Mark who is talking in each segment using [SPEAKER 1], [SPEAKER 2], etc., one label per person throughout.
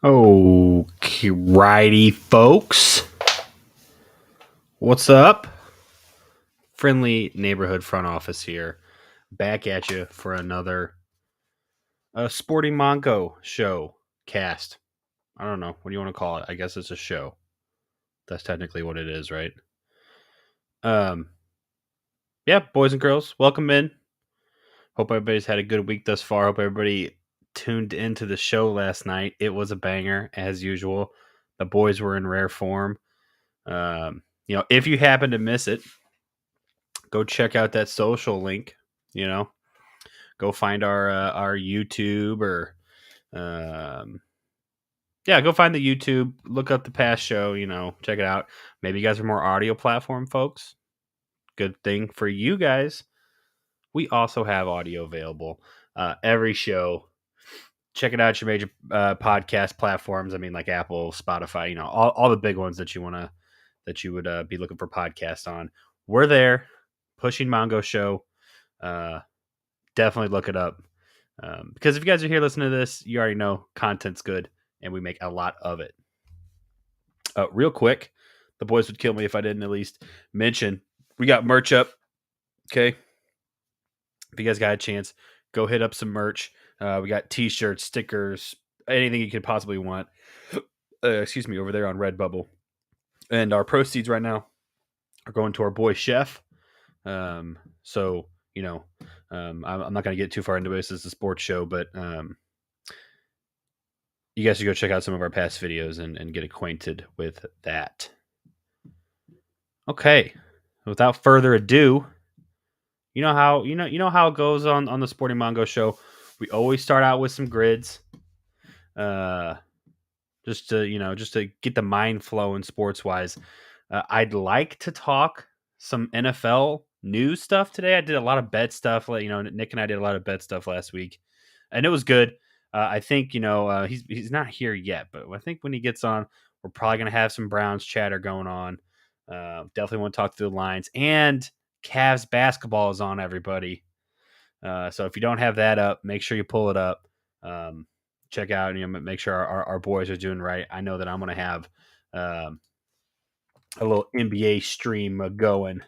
[SPEAKER 1] Okay, righty, folks. What's up? Friendly neighborhood front office here. Back at you for another Sporting Mongo show cast. I don't know. What do you want to call it? I guess it's a show. That's technically what it is, right? Um, yeah, boys and girls, welcome in. Hope everybody's had a good week thus far. Hope everybody tuned into the show last night. It was a banger, as usual. The boys were in rare form. If you happen to miss it, go check out that social link. You know, go find our YouTube or go find the YouTube. Look up the past show. Check it out. Maybe you guys are more audio platform folks. Good thing for you guys. We also have audio available every show. Check it out your major podcast platforms. I mean, like Apple, Spotify. All the big ones that you would be looking for podcasts on. We're there. Pushing Mongo Show. Definitely look it up. Because if you guys are here listening to this, you already know content's good and we make a lot of it. Real quick, the boys would kill me if I didn't at least mention we got merch up. Okay. If you guys got a chance, go hit up some merch. We got t-shirts, stickers, anything you could possibly want. Over there on Redbubble. And our proceeds right now are going to our boy Chef. So I'm not going to get too far into this. This is a sports show, but you guys should go check out some of our past videos and get acquainted with that. Okay, without further ado, you know how it goes on the Sporting Mongo show. We always start out with some grids, just to get the mind flowing sports wise. I'd like to talk some NFL news stuff today. I did a lot of bet stuff. Nick and I did a lot of bet stuff last week, and it was good. I think he's not here yet, but I think when he gets on, we're probably gonna have some Browns chatter going on. Definitely want to talk through the lines, and Cavs basketball is on, everybody. So if you don't have that up, make sure you pull it up. Check out and make sure our boys are doing right. I know that I'm gonna have a little NBA stream going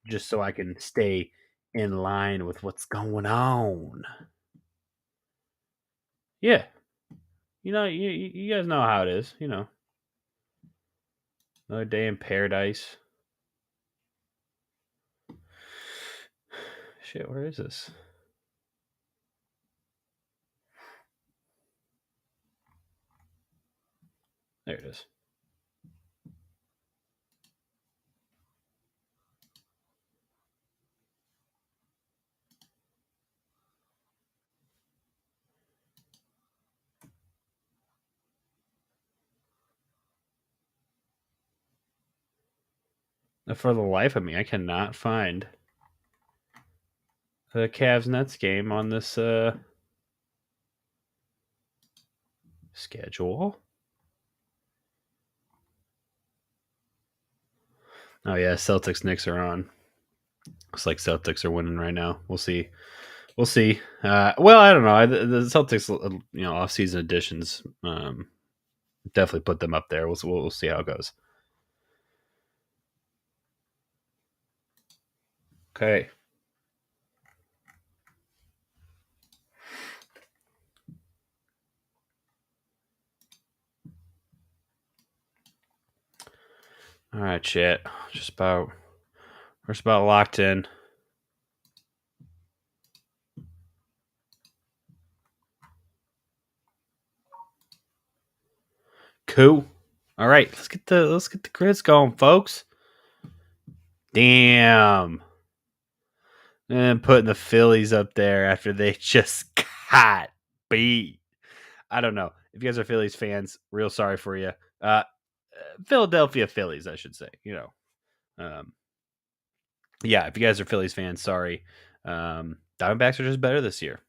[SPEAKER 1] just so I can stay in line with what's going on. Yeah. You guys know how it is, Another day in paradise. Shit, where is this? There it is. For the life of me, I cannot find the Cavs Nets game on this schedule. Oh yeah, Celtics Knicks are on. Looks like Celtics are winning right now. We'll see. We'll see. Well, I don't know. The Celtics, off-season additions, definitely put them up there. We'll see how it goes. Okay. All right, chat. We're just about locked in. Cool. All right, let's get the grids going, folks. Damn. And putting the Phillies up there after they just got beat. I don't know. If you guys are Phillies fans, real sorry for you. Philadelphia Phillies, I should say. Yeah, if you guys are Phillies fans, sorry. Diamondbacks are just better this year.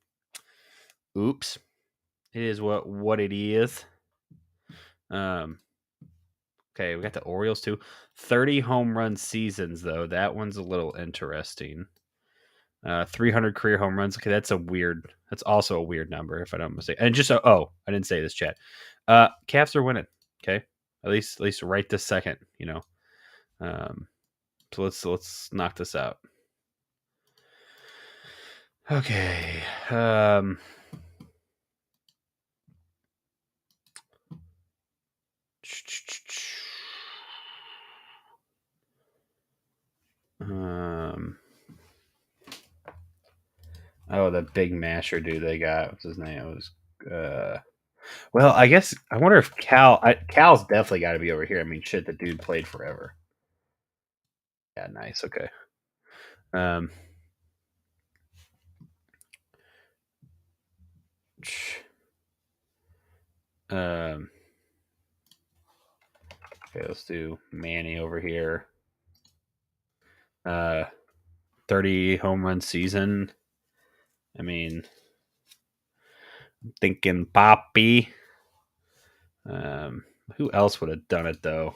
[SPEAKER 1] Oops. It is what it is. Okay, we got the Orioles too. 30 home run seasons though. That one's a little interesting. 300 career home runs. Okay, that's also a weird number if I don't mistake. And just I didn't say this, chat. Cavs are winning. Okay, at least right this second. Um, so let's knock this out. Okay. Oh, the big masher dude they got. What's his name? It was. Well, I guess I wonder if Cal's definitely got to be over here. I mean, shit, the dude played forever. Yeah, nice. Okay. Um. Um. Okay, let's do Manny over here. 30 home run season. I mean, thinking Poppy. Who else would have done it though?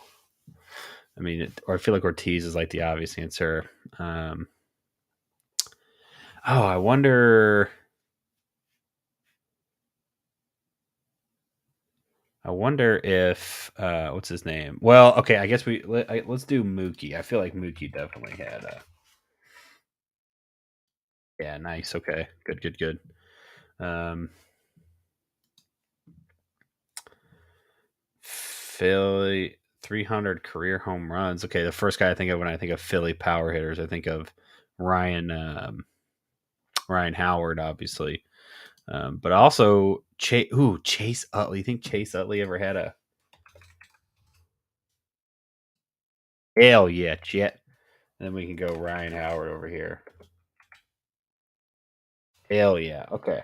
[SPEAKER 1] I mean, or I feel like Ortiz is like the obvious answer. I wonder. I wonder if what's his name? Well, okay, I guess let's do Mookie. I feel like Mookie definitely had a. Yeah, nice. Okay, good. Um, Philly 300 career home runs. Okay, the first guy I think of when I think of Philly power hitters, I think of Ryan Ryan Howard, obviously, but also Chase Utley. You think Chase Utley ever had a? Hell yeah, Jet. And then we can go Ryan Howard over here. Hell yeah. Okay.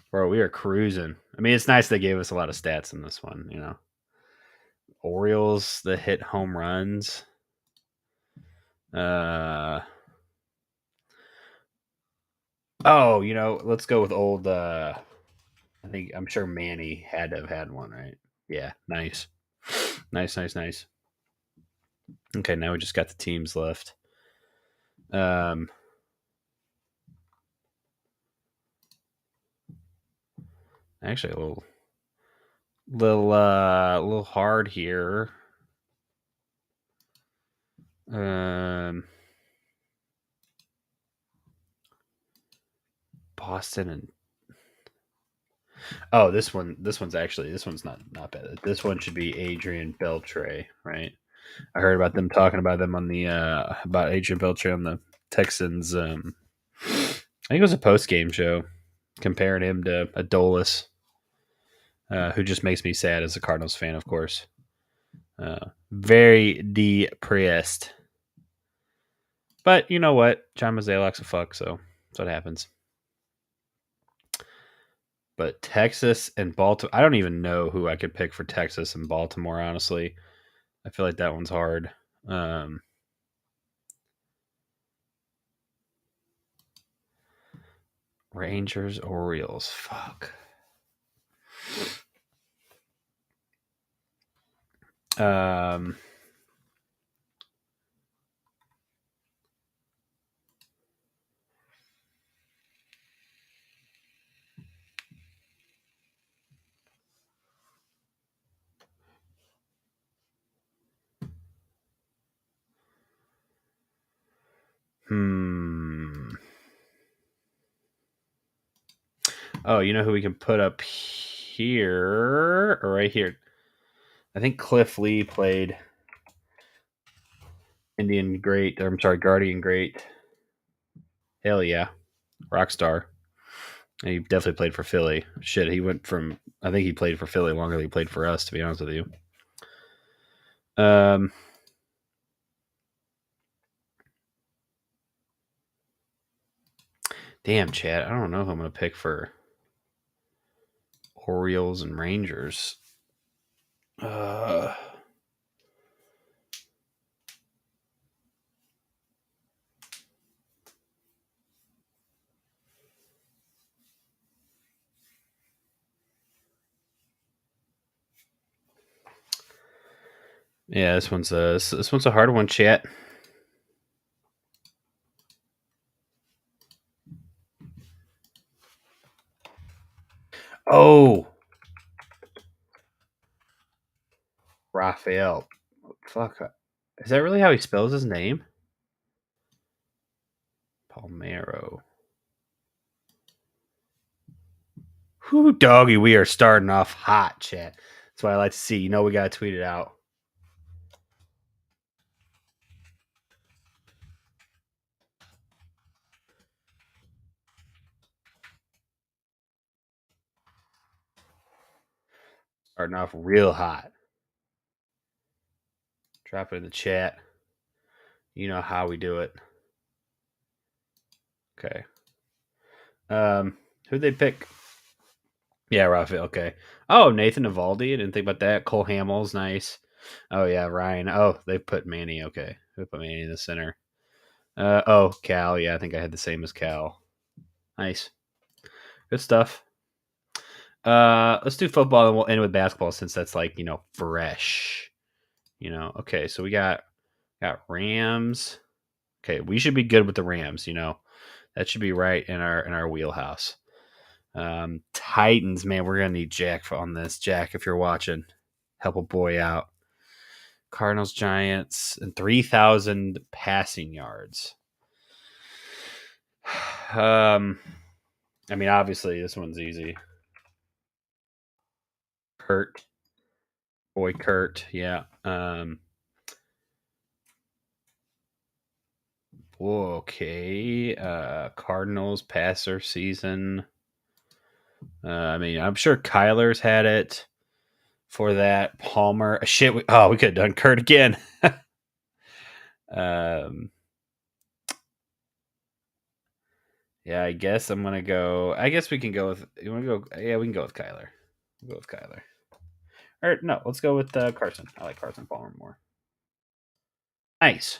[SPEAKER 1] Bro, we are cruising. I mean, it's nice they gave us a lot of stats in this one. Orioles that hit home runs. Uh let's go with old I'm sure Manny had to have had one, right? Yeah, nice. Nice. Okay, now we just got the teams left. Um Actually a little hard here. Um Boston and this one's not bad. This one should be Adrian Beltre, right? I heard about them talking about them on the about Adrian Beltre on the Texans. I think it was a post game show comparing him to Adolis, who just makes me sad as a Cardinals fan, of course. Very depressed. But you know what? John Mozeliak's a fuck, so that's what happens. But Texas and Baltimore, I don't even know who I could pick for Texas and Baltimore, honestly. I feel like that one's hard. Rangers, Orioles. Fuck. Um, hmm. Oh, you know who we can put up here or right here? I think Cliff Lee played Indian great. Or I'm sorry, Guardian great. Hell yeah, Rockstar. He definitely played for Philly. Shit, he went from. I think he played for Philly longer than he played for us. To be honest with you. Um. Damn, Chad. I don't know who I'm gonna pick for Orioles and Rangers. Uh. Yeah, this one's a hard one, chat. Oh, Raphael. Fuck. Is that really how he spells his name? Palmero. Whoo, doggy, we are starting off hot, chat. That's what I like to see. You know, we got to tweet it out. Starting off real hot. Drop it in the chat. You know how we do it. Okay. Who'd they pick? Yeah, Raphael. Okay. Oh, Nathan Evaldi. I didn't think about that. Cole Hamels, nice. Oh yeah, Ryan. Oh, they put Manny. Okay, they put Manny in the center. Oh, Cal. Yeah, I think I had the same as Cal. Nice, good stuff. Let's do football and we'll end with basketball since that's like fresh. Okay, so we got Rams. Okay, we should be good with the Rams. That should be right in our wheelhouse. Titans, man, we're gonna need Jack on this. Jack, if you're watching, help a boy out. Cardinals, Giants, and 3,000 passing yards. I mean, obviously this one's easy. Kurt, boy, Kurt, yeah. Okay. Cardinals passer season. I mean, I'm sure Kyler's had it for that. Palmer, shit. We could have done Kurt again. um, yeah, I guess I'm gonna go. I guess we can go with. You want to go? Yeah, we can go with Kyler. We'll go with Kyler. Or no, let's go with Carson. I like Carson Palmer more. Nice.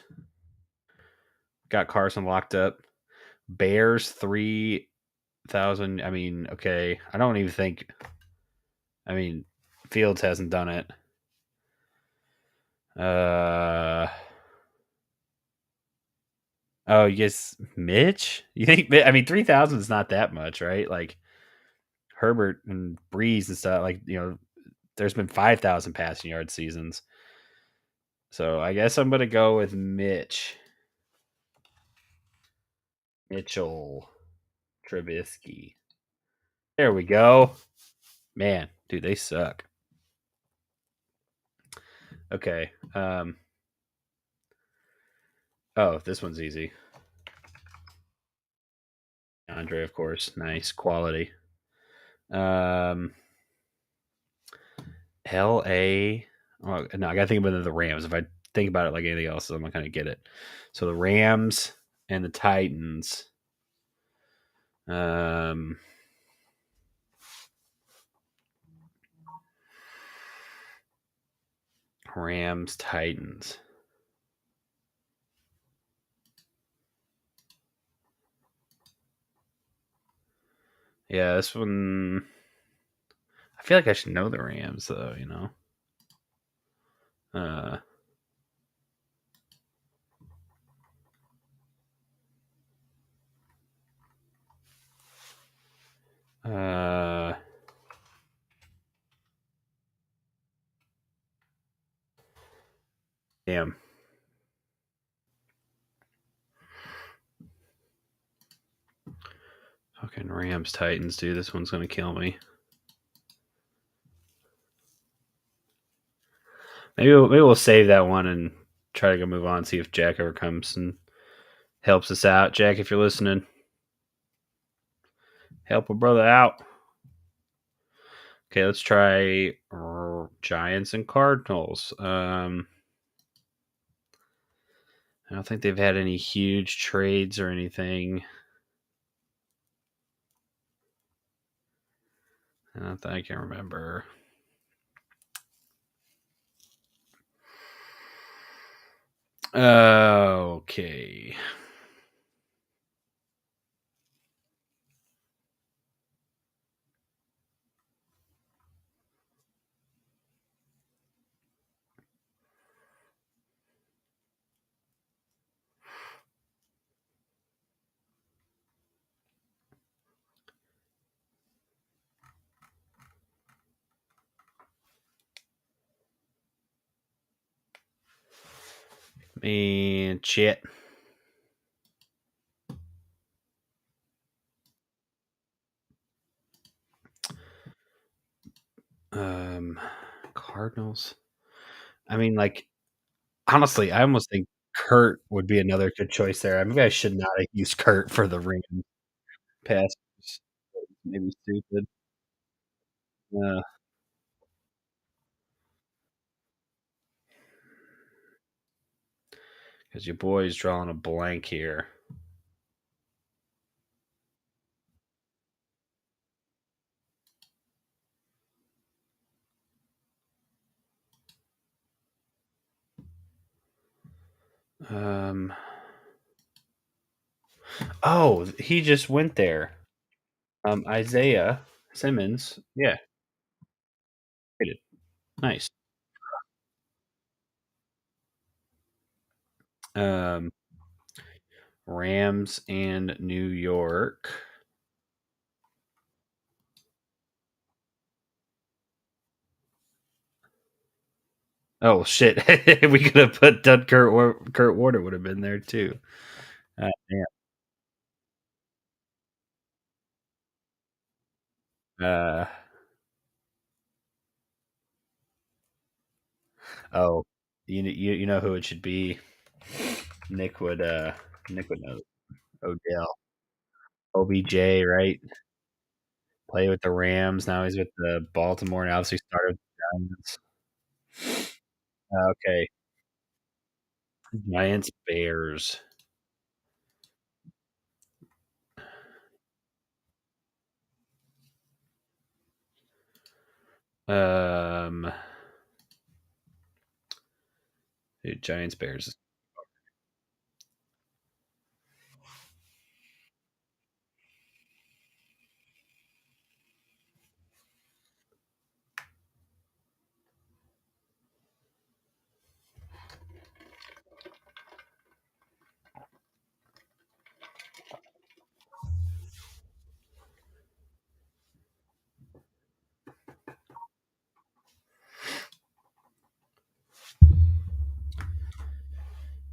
[SPEAKER 1] Got Carson locked up. Bears 3,000. I mean, okay. I don't even think. I mean, Fields hasn't done it. Uh. Oh, yes, Mitch. You think? I mean, 3,000 is not that much, right? Like Herbert and Breeze and stuff. Like there's been 5,000 passing yard seasons. So I guess I'm gonna go with Mitchell Trubisky. There we go. Man, dude, they suck. Okay. Oh, this one's easy. Andre, of course. Nice quality. Um. L.A. Oh, no, I gotta think about the Rams. If I think about it like anything else, I'm not gonna get it. So the Rams and the Titans. Um. Rams, Titans. Yeah, this one. I feel like I should know the Rams, though. Uh. Uh. Damn. Fucking Rams, Titans, dude. This one's gonna kill me. Maybe we'll save that one and try to go move on. See if Jack ever comes and helps us out. Jack, if you're listening, help a brother out. Okay, let's try Giants and Cardinals. I don't think they've had any huge trades or anything. I don't think I can remember. Okay. And shit. Um, Cardinals. I mean, like, honestly, I almost think Kurt would be another good choice there. Maybe I should not have used Kurt for the Rams pass. Maybe stupid. Because your boy's drawing a blank here. Um. Oh, he just went there. Isaiah Simmons. Yeah, traded. Nice. Um, Rams and New York. Oh shit! We could have put done Kurt Warner would have been there too. Yeah. Uh, oh, you know who it should be. Nick would Nick would know. Odell. OBJ, right? Play with the Rams. Now he's with the Baltimore. Now obviously started with the Giants. Okay, Giants Bears. Um, dude, Giants Bears.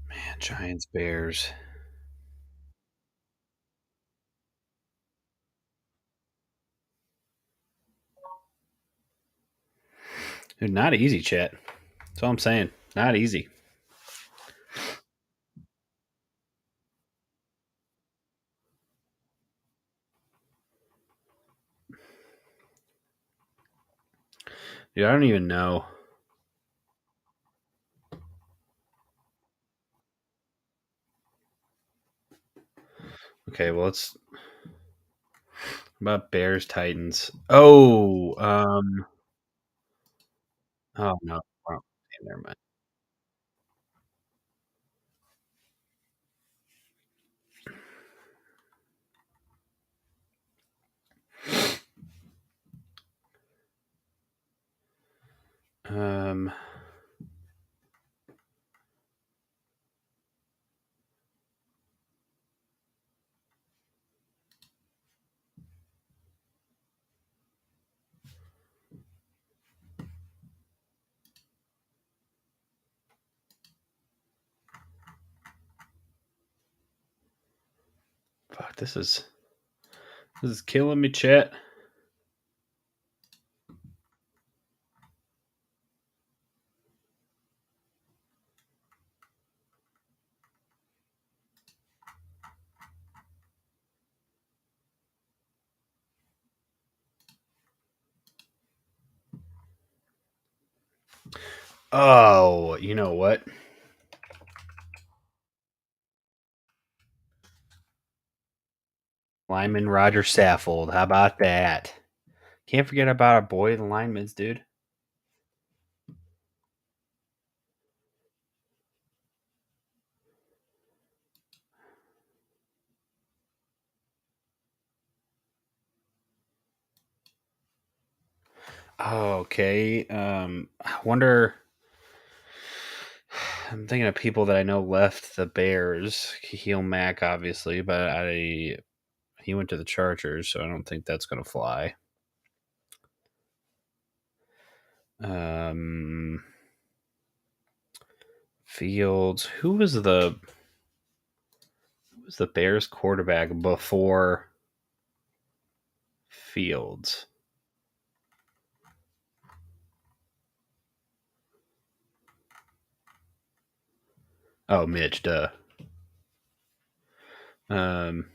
[SPEAKER 1] Man, Giants Bears. Dude, not easy, chat. That's all I'm saying. Not easy. Dude, I don't even know. Okay, well, let's about Bears Titans. Oh no, wrong. Never mind. Fuck, this is killing me, chat. Oh, you know what? Lyman Roger Saffold. How about that? Can't forget about our boy, the linemen's dude. Oh, okay. I wonder. I'm thinking of people that I know left the Bears. Khalil Mack, obviously, but he went to the Chargers, so I don't think that's gonna fly. Um, Fields. Who was the Bears quarterback before Fields? Oh, Mitch, duh. Um,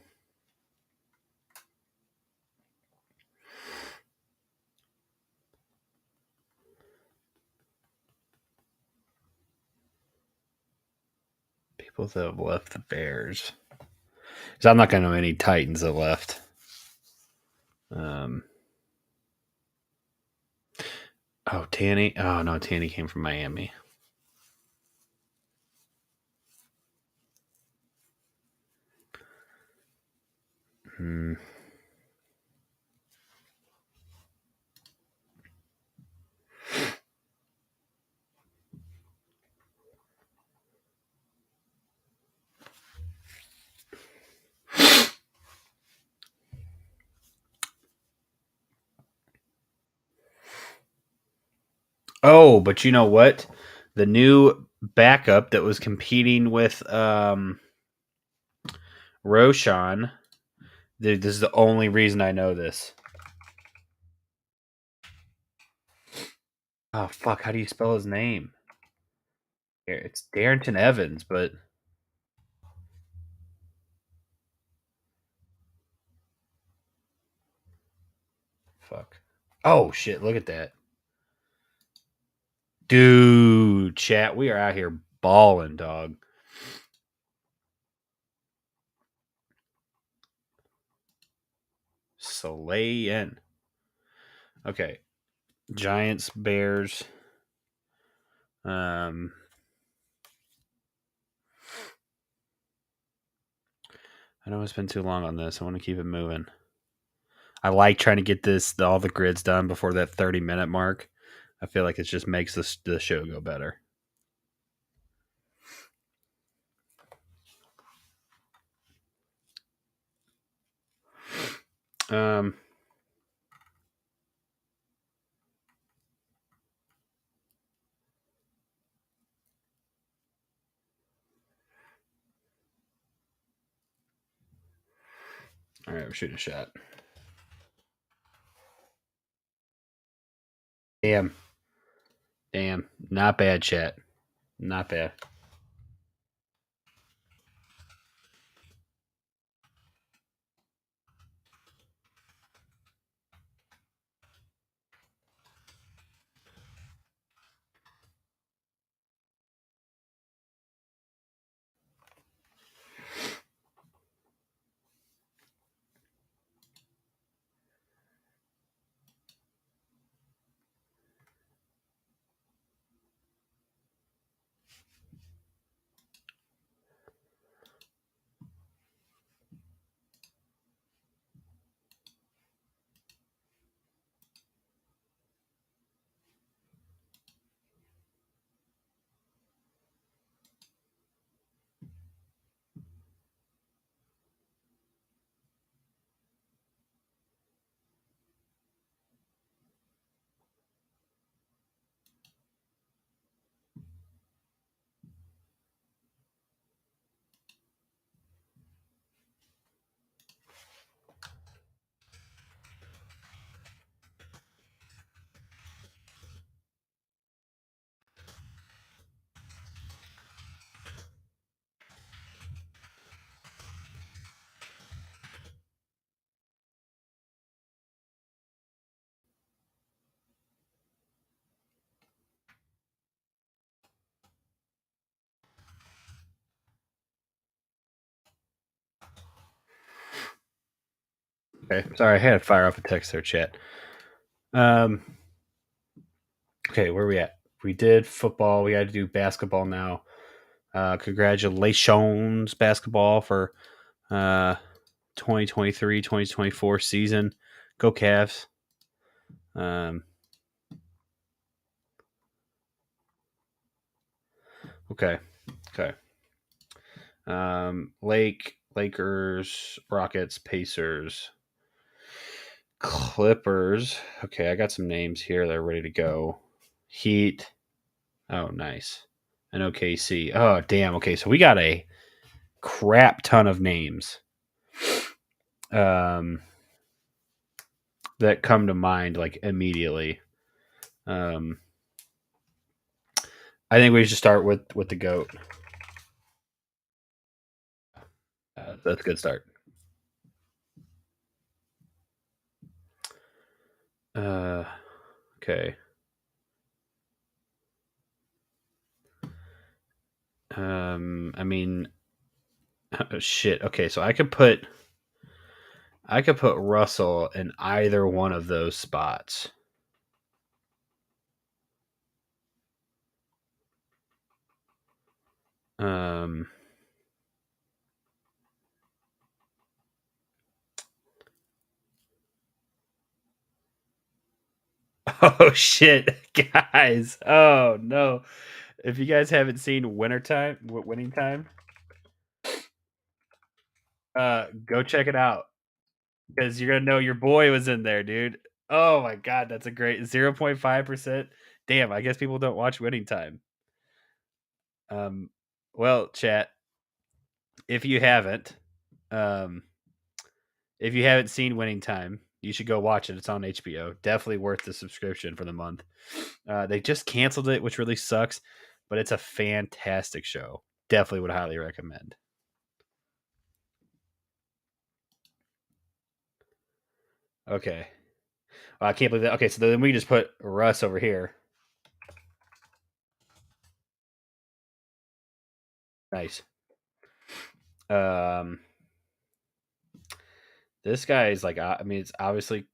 [SPEAKER 1] People that have left the Bears. Because I'm not going to know any Titans that left. Um, Tanny. Oh, no, Tanny came from Miami. Hmm. Oh, but you know what? The new backup that was competing with Roshan. Dude, this is the only reason I know this. Oh, fuck. How do you spell his name? It's Darrington Evans, but fuck. Oh, shit. Look at that. Dude, chat. We are out here balling, dog. Slaying. Okay. Giants, Bears. I don't want to spend too long on this. I want to keep it moving. I like trying to get all the grids done before that 30-minute mark. I feel like it just makes the show go better. Um, all right, we're shooting a shot. Damn, not bad, chat. Not bad. Okay, sorry, I had to fire off a text there, chat. Um, okay, where are we at? We did football. We got to do basketball now. Congratulations, basketball, for 2023-2024 season. Go Cavs. Okay. Okay. Lakers, Rockets, Pacers, Clippers. Okay, I got some names here that are ready to go. Heat. Oh, nice. and OKC. Oh, damn. Okay, so we got a crap ton of names um, that come to mind like immediately. Um, I think we should start with the goat. That's a good start. Okay. I mean, shit. Okay, so I could put Russell in either one of those spots. Um. Oh shit, guys! Oh no! If you guys haven't seen Winning Time, go check it out because you're gonna know your boy was in there, dude. Oh my god, that's a great 0.5%. Damn, I guess people don't watch Winning Time. Um, well, chat, if you haven't, um, if you haven't seen Winning Time, you should go watch it. It's on HBO. Definitely worth the subscription for the month. They just canceled it, which really sucks, but it's a fantastic show. Definitely would highly recommend. Okay. I can't believe that. Okay, so then we just put Russ over here. Nice. Um, this guy is like, I mean, it's obviously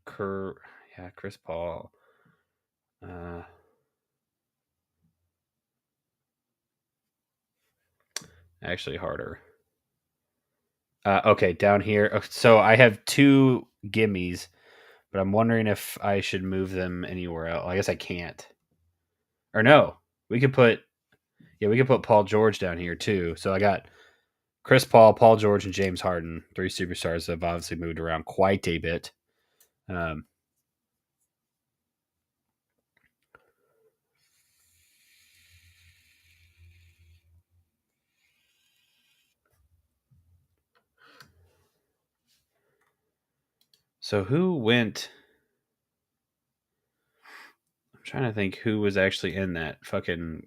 [SPEAKER 1] Chris Paul. Uh, actually harder. Okay, down here. So I have two gimmies, but I'm wondering if I should move them anywhere else. I guess I can't. Or no, we could put we could put Paul George down here too. So I got Chris Paul, Paul George, and James Harden, three superstars that have obviously moved around quite a bit. Um, so who went? I'm trying to think who was actually in that fucking.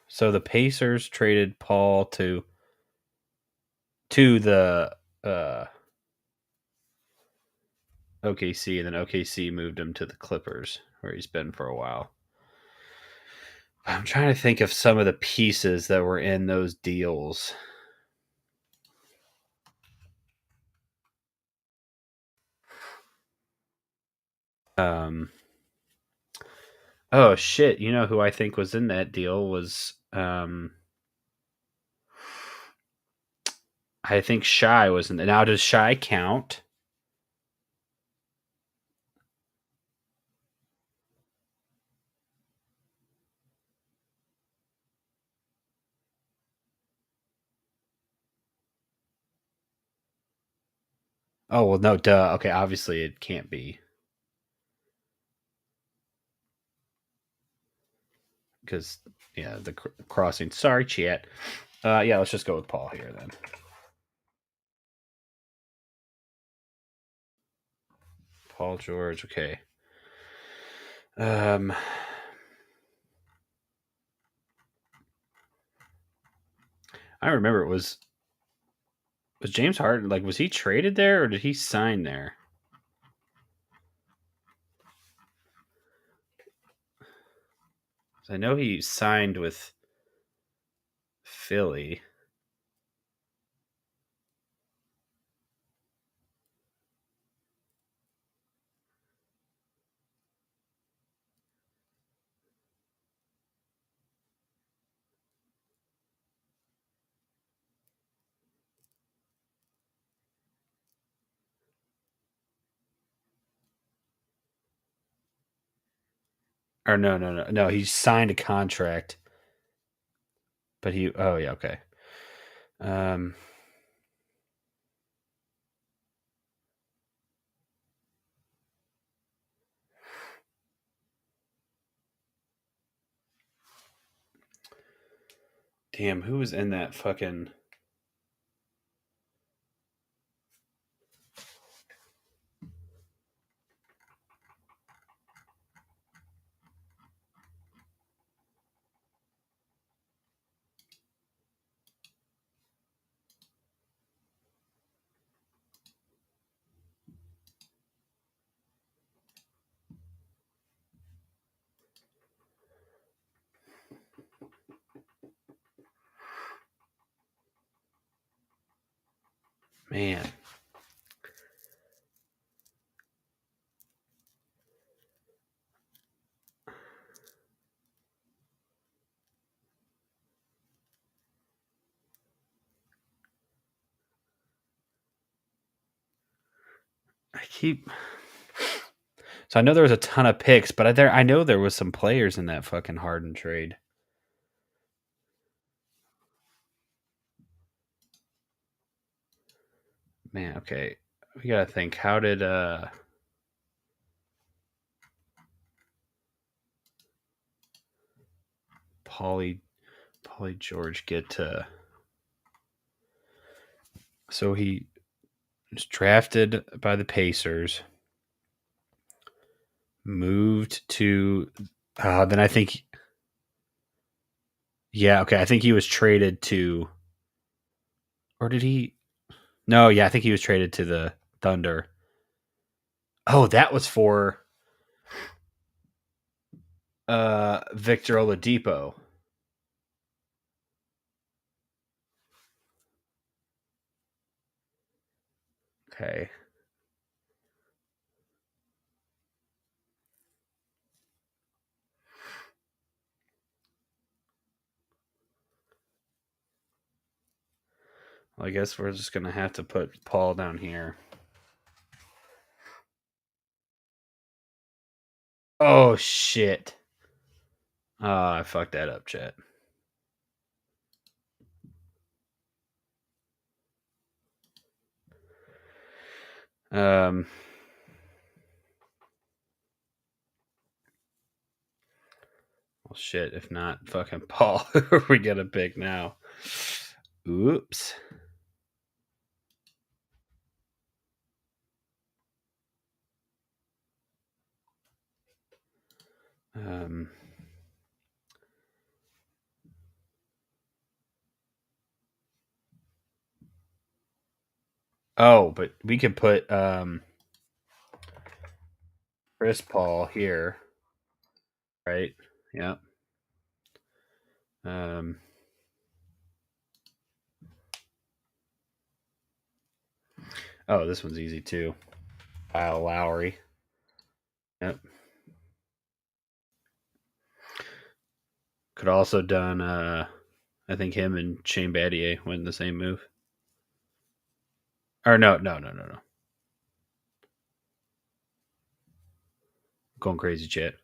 [SPEAKER 1] So the Pacers traded Paul to the OKC, and then OKC moved him to the Clippers, where he's been for a while. I'm trying to think of some of the pieces that were in those deals. Um, oh shit! You know who I think was in that deal was I think Shy was in. Now does Shy count? Oh well, no, duh. Okay, obviously it can't be because the crossing. Sorry, chat. Yeah, let's just go with Paul here then. Paul George. Okay. Um, I remember it was James Harden. Like, was he traded there or did he sign there? I know he signed with Philly. Or no. He signed a contract, but he. Oh yeah, okay. Um, Damn, who was in that fucking? Man, I keep. So I know there was a ton of picks, but I know there was some players in that fucking Harden trade. Man, okay, we gotta think. How did Paulie George get to? So he was drafted by the Pacers, moved to. Then I think. Yeah, okay. I think he was traded to, or did he? No, yeah, I think he was traded to the Thunder. Oh, that was for Victor Oladipo. Okay. Well, I guess we're just gonna have to put Paul down here. Oh shit. Oh, I fucked that up, chat. Um well shit, if not fucking Paul, who are we gonna pick now? Oops. Um Oh, but we could put Chris Paul here, right? Yeah. Um Oh, this one's easy too. Kyle Lowry. Yep. Could also done I think him and Shane Battier went in the same move. Or no. Going crazy, chat.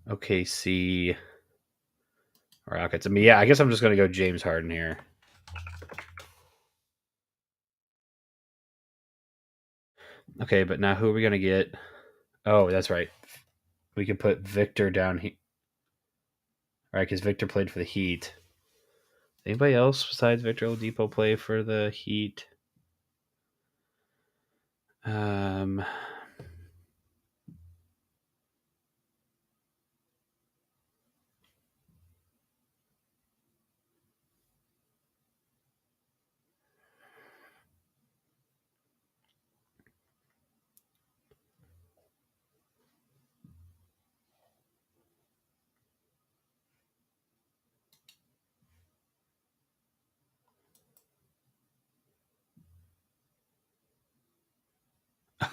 [SPEAKER 1] OKC Rockets. I mean, yeah, I guess I'm just gonna go James Harden here. Okay, but now who are we gonna get? Oh, that's right. We could put Victor down here, right? Because Victor played for the Heat. Anybody else besides Victor Oladipo play for the Heat? Um,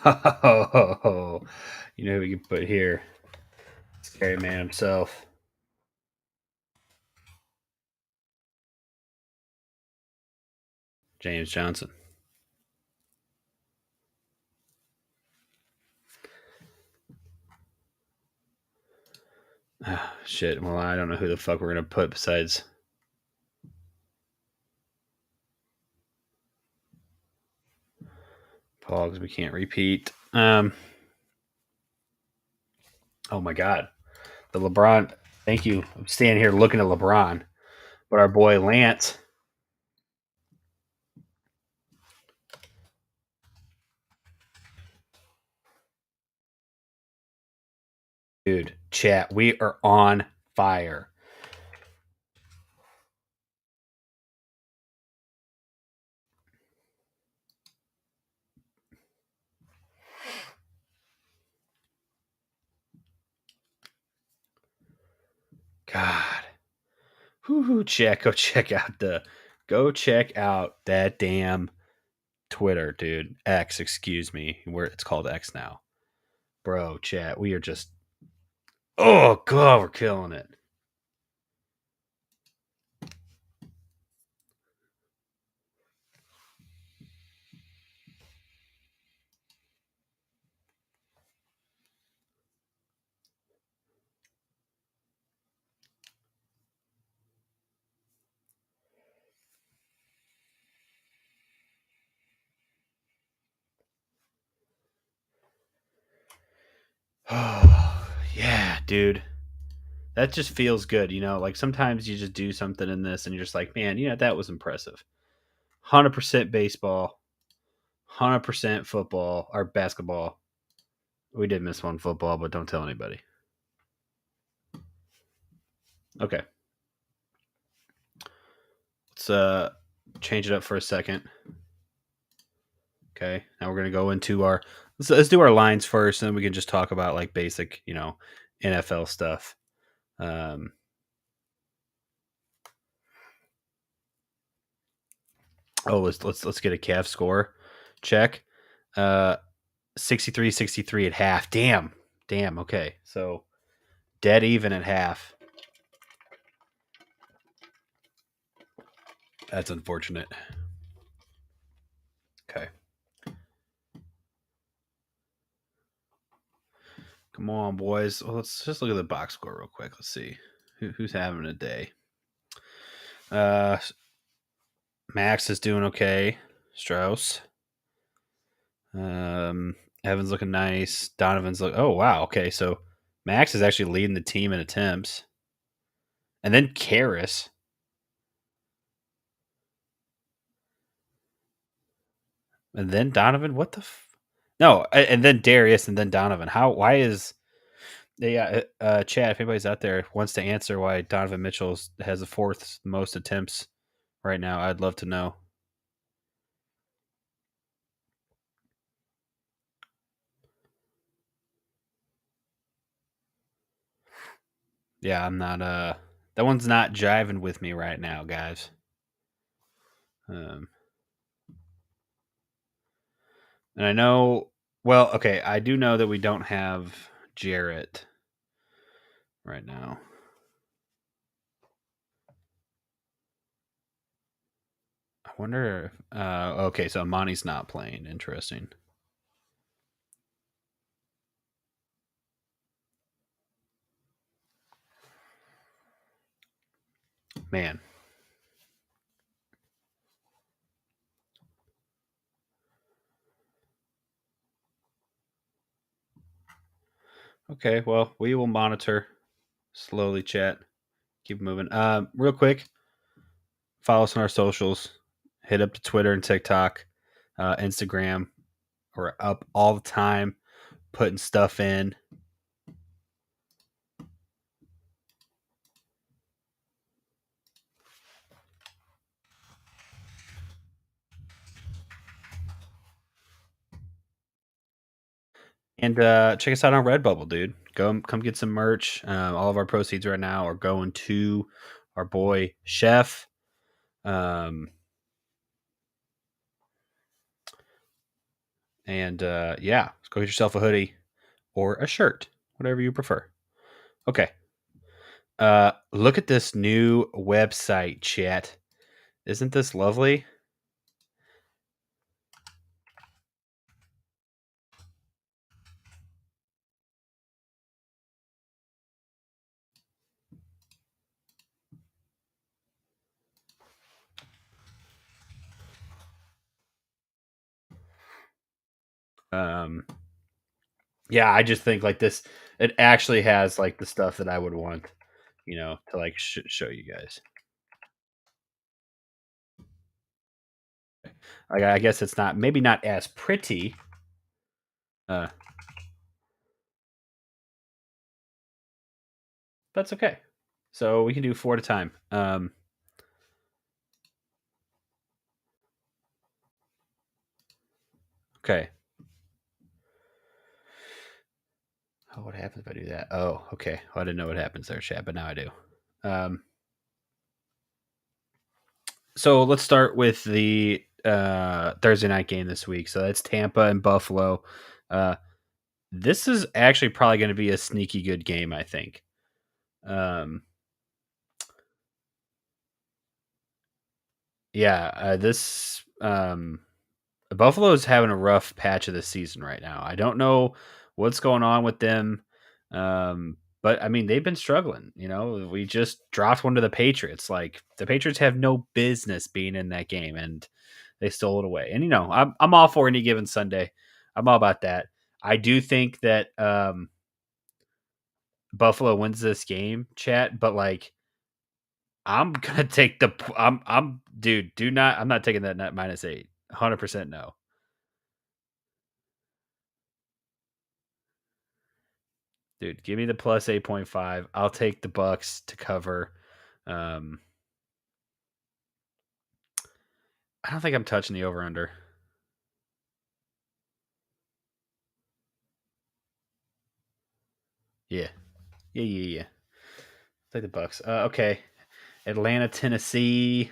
[SPEAKER 1] oh, you know who we can put here? Scary man himself, James Johnson. Oh, shit. Well, I don't know who the fuck we're gonna put besides Paul because we can't repeat. Oh my god, the LeBron. Thank you. I'm standing here looking at LeBron, but our boy Lance, dude, chat, we are on fire. God, whoo, chat, go check out that damn Twitter, dude. X, excuse me, where it's called X now, bro. Chat, we are just, oh god, we're killing it. Oh yeah, dude. That just feels good, Like sometimes you just do something in this, and you're just like, man, that was impressive. 100% baseball, 100% football or basketball. We did miss one football, but don't tell anybody. Okay, let's change it up for a second. Okay, now we're gonna go into our let's do our lines first, and then we can just talk about like basic, NFL stuff. Um, let's get a Cavs score check. 63-63 at half. Damn. Okay, so dead even at half. That's unfortunate. Okay. Come on, boys. Well, let's just look at the box score real quick. Let's see who's having a day. Uh, Max is doing okay. Strauss. Um, Evan's looking nice. Donovan's look. Oh wow. Okay, so Max is actually leading the team in attempts, and then Karras, and then Donovan. What the? No, and then Darius, and then Donovan. How? Why is? Yeah, Chad. If anybody's out there wants to answer why Donovan Mitchell has the fourth most attempts right now, I'd love to know. Yeah, I'm not. That one's not jiving with me right now, guys. Um, and I know. Well, okay, I do know that we don't have Jarrett right now. I wonder. Okay, so Monty's not playing. Interesting. Man. Okay, well, we will monitor slowly. Chat. Keep moving. Real quick, follow us on our socials. Hit up to Twitter and TikTok, Instagram. We're up all the time, putting stuff in. And check us out on Redbubble, dude. Come get some merch. All of our proceeds right now are going to our boy Chef. Um, and yeah, go get yourself a hoodie or a shirt, whatever you prefer. Okay. Look at this new website, chat. Isn't this lovely? Um, yeah, I just think like this. It actually has like the stuff that I would want. to like show you guys. Like, I guess it's maybe not as pretty. Uh, that's okay. So we can do 4 at a time. Okay. Oh, what happens if I do that? Oh, okay. Well, I didn't know what happens there, chat, but now I do. Um, so let's start with the Thursday night game this week. So that's Tampa and Buffalo. Uh, this is actually probably going to be a sneaky good game, I think. Yeah, this Buffalo's having a rough patch of the season right now. I don't know what's going on with them. But I mean, they've been struggling. We just dropped one to the Patriots. Like, the Patriots have no business being in that game, and they stole it away. And I'm all for any given Sunday. I'm all about that. I do think that Buffalo wins this game, chat. But like, I'm gonna take the. I'm dude. Do not. I'm not taking that net -8. 100% no. Dude, give me the plus 8.5. I'll take the Bucks to cover. Um, I don't think I'm touching the over under. Yeah. Yeah. Take the Bucks. Okay. Atlanta, Tennessee.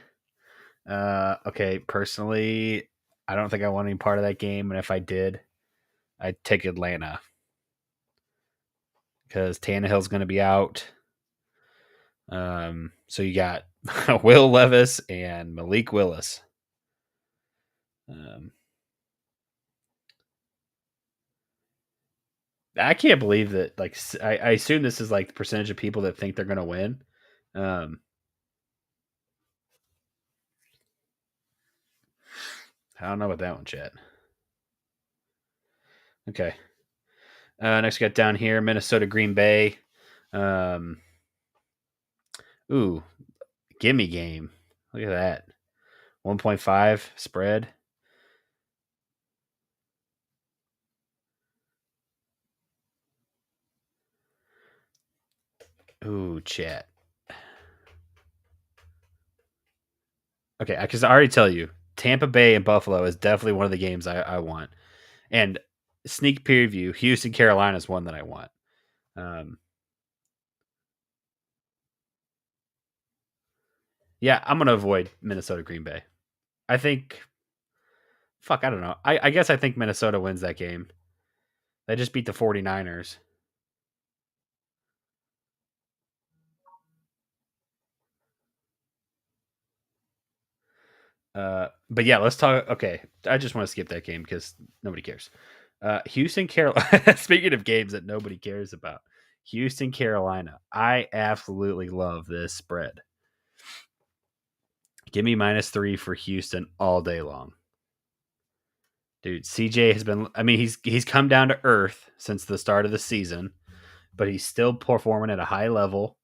[SPEAKER 1] Okay. Personally, I don't think I want any part of that game. And if I did, I'd take Atlanta because Tannehill's going to be out. So you got Will Levis and Malik Willis. Um, I can't believe that. Like, I assume this is like the percentage of people that think they're going to win. Um, I don't know about that one, chat. Okay. Next, we got down here Minnesota, Green Bay. Um, ooh, gimme game. Look at that. 1.5 spread. Ooh, chat. Okay, because I already tell you, Tampa Bay and Buffalo is definitely one of the games I want. And sneak preview, Houston, Carolina is one that I want. Um, yeah, I'm gonna avoid Minnesota, Green Bay. I think. Fuck, I don't know. I guess I think Minnesota wins that game. They just beat the 49ers. But yeah, let's talk. Okay, I just want to skip that game because nobody cares. Houston, Carolina. Speaking of games that nobody cares about, Houston, Carolina. I absolutely love this spread. Give me -3 for Houston all day long, dude. CJ has been. I mean, he's come down to earth since the start of the season, but he's still performing at a high level.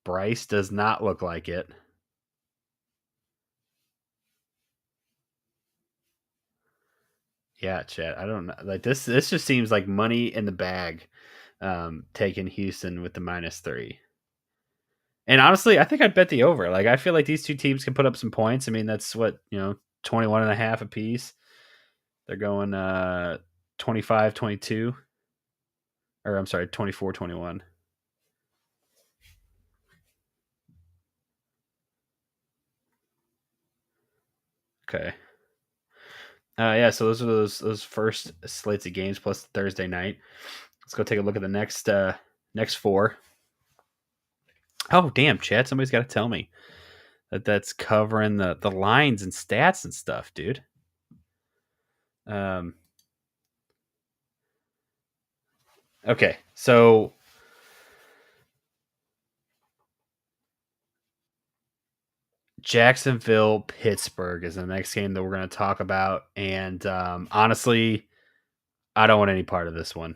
[SPEAKER 1] Bryce does not look like it. Yeah, Chet. I don't know. Like, this just seems like money in the bag. Taking Houston with the -3. And honestly, I think I'd bet the over. Like, I feel like these two teams can put up some points. I mean, that's what, 21 and a half apiece. They're going 25, 22. Or I'm sorry, 24, 21. Okay. Yeah, so those are those first slates of games plus Thursday night. Let's go take a look at the next four. Oh, damn, Chad, somebody's got to tell me that's covering the lines and stats and stuff, dude. Um okay. So Jacksonville, Pittsburgh is the next game that we're going to talk about. And honestly, I don't want any part of this one.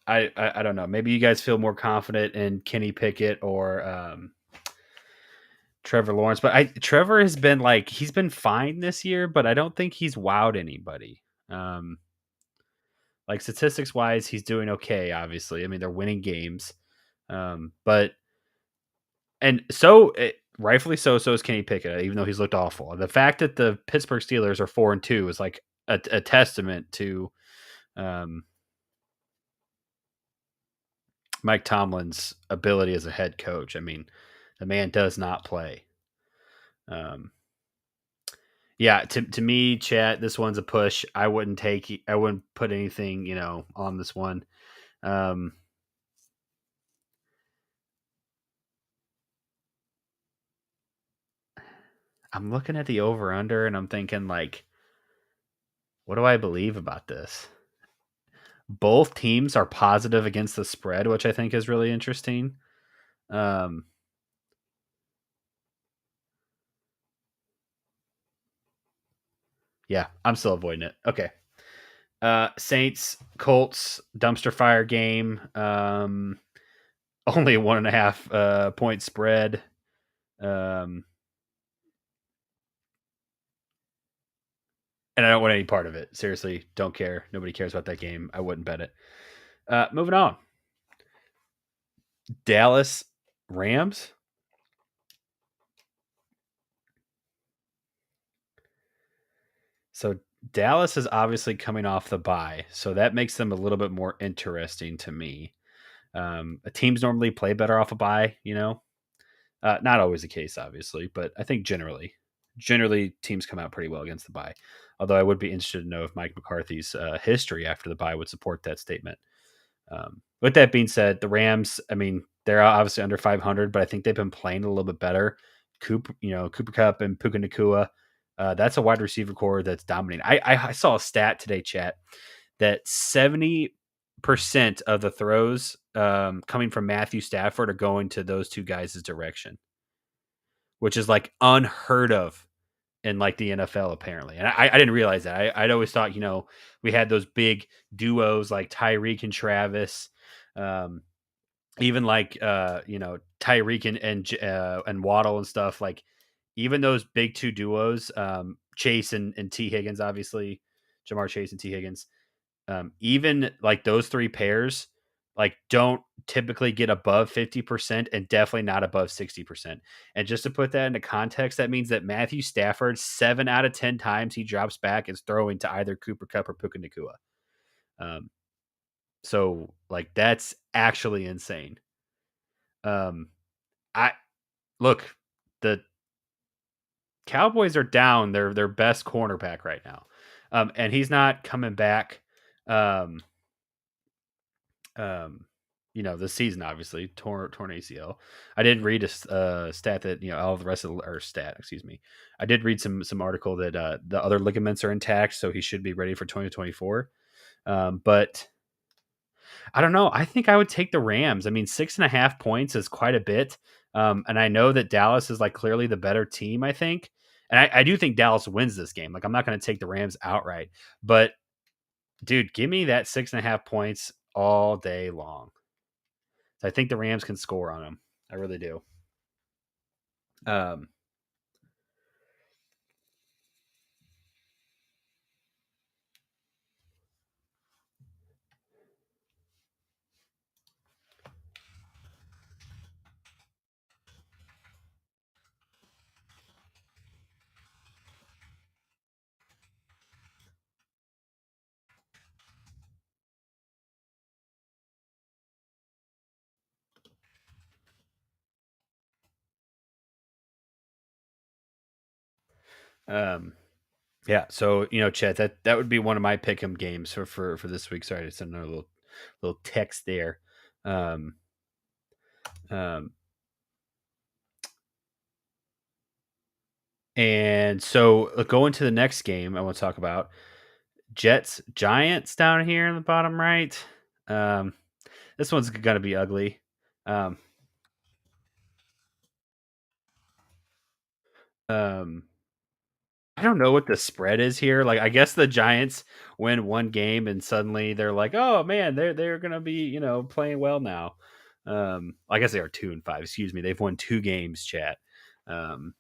[SPEAKER 1] I don't know. Maybe you guys feel more confident in Kenny Pickett or Trevor Lawrence, but I Trevor has been like he's been fine this year, but I don't think he's wowed anybody. Like statistics wise, he's doing okay. Obviously, I mean they're winning games, but and so rightfully so. So is Kenny Pickett, even though he's looked awful. The fact that the Pittsburgh Steelers are 4-2 is like a testament to um, Mike Tomlin's ability as a head coach. I mean, the man does not play. Um, yeah, to me, chat, this one's a push. I wouldn't put anything, on this one. Um, I'm looking at the over under and I'm thinking like, what do I believe about this? Both teams are positive against the spread, which I think is really interesting. Um, yeah, I'm still avoiding it. Okay. Saints, Colts, dumpster fire game. Only a 1.5 point spread. Um, and I don't want any part of it. Seriously, don't care. Nobody cares about that game. I wouldn't bet it. Moving on. Dallas Rams. So Dallas is obviously coming off the bye, so that makes them a little bit more interesting to me. Teams normally play better off a bye, not always the case, obviously, but I think generally teams come out pretty well against the bye. Although I would be interested to know if Mike McCarthy's history after the bye would support that statement. With that being said, the Rams, I mean, they're obviously under 500, but I think they've been playing a little bit better. Cooper Cup and Puka Nakua. That's a wide receiver core that's dominating. I saw a stat today, chat, that 70% of the throws coming from Matthew Stafford are going to those two guys' direction, which is like unheard of in like the NFL apparently. And I didn't realize that. I'd always thought, we had those big duos like Tyreek and Travis. Um, Even like Tyreek and Waddle and stuff, like even those big two duos, Chase and T Higgins, obviously Jamar Chase and T Higgins, even like those three pairs, like don't typically get above 50% and definitely not above 60%. And just to put that into context, that means that Matthew Stafford, 7 out of 10 times he drops back is throwing to either Cooper Cup or Puka Nakua. Um, so like that's actually insane. Um, I look, the Cowboys are down their best cornerback right now. And he's not coming back. Um, this season, obviously, torn ACL. I did read a stat that all the rest of the or stat, excuse me. I did read some article that the other ligaments are intact, so he should be ready for 2024. But I don't know. I think I would take the Rams. I mean, 6.5 points is quite a bit. And I know that Dallas is like clearly the better team, I think. And I do think Dallas wins this game. Like, I'm not going to take the Rams outright. But, dude, give me that 6.5 points all day long. I think the Rams can score on them. I really do. Um, um, yeah. So, Chet, that would be one of my pick'em games for this week. Sorry to send another little text there. Um, um, and so going to the next game, I want to talk about Jets Giants down here in the bottom right. Um, this one's gonna be ugly. Um, um, I don't know what the spread is here. Like, I guess the Giants win one game and suddenly they're like, oh man, they're gonna be playing well now. I guess they are 2-5. Excuse me, they've won 2 games. Chat. Um,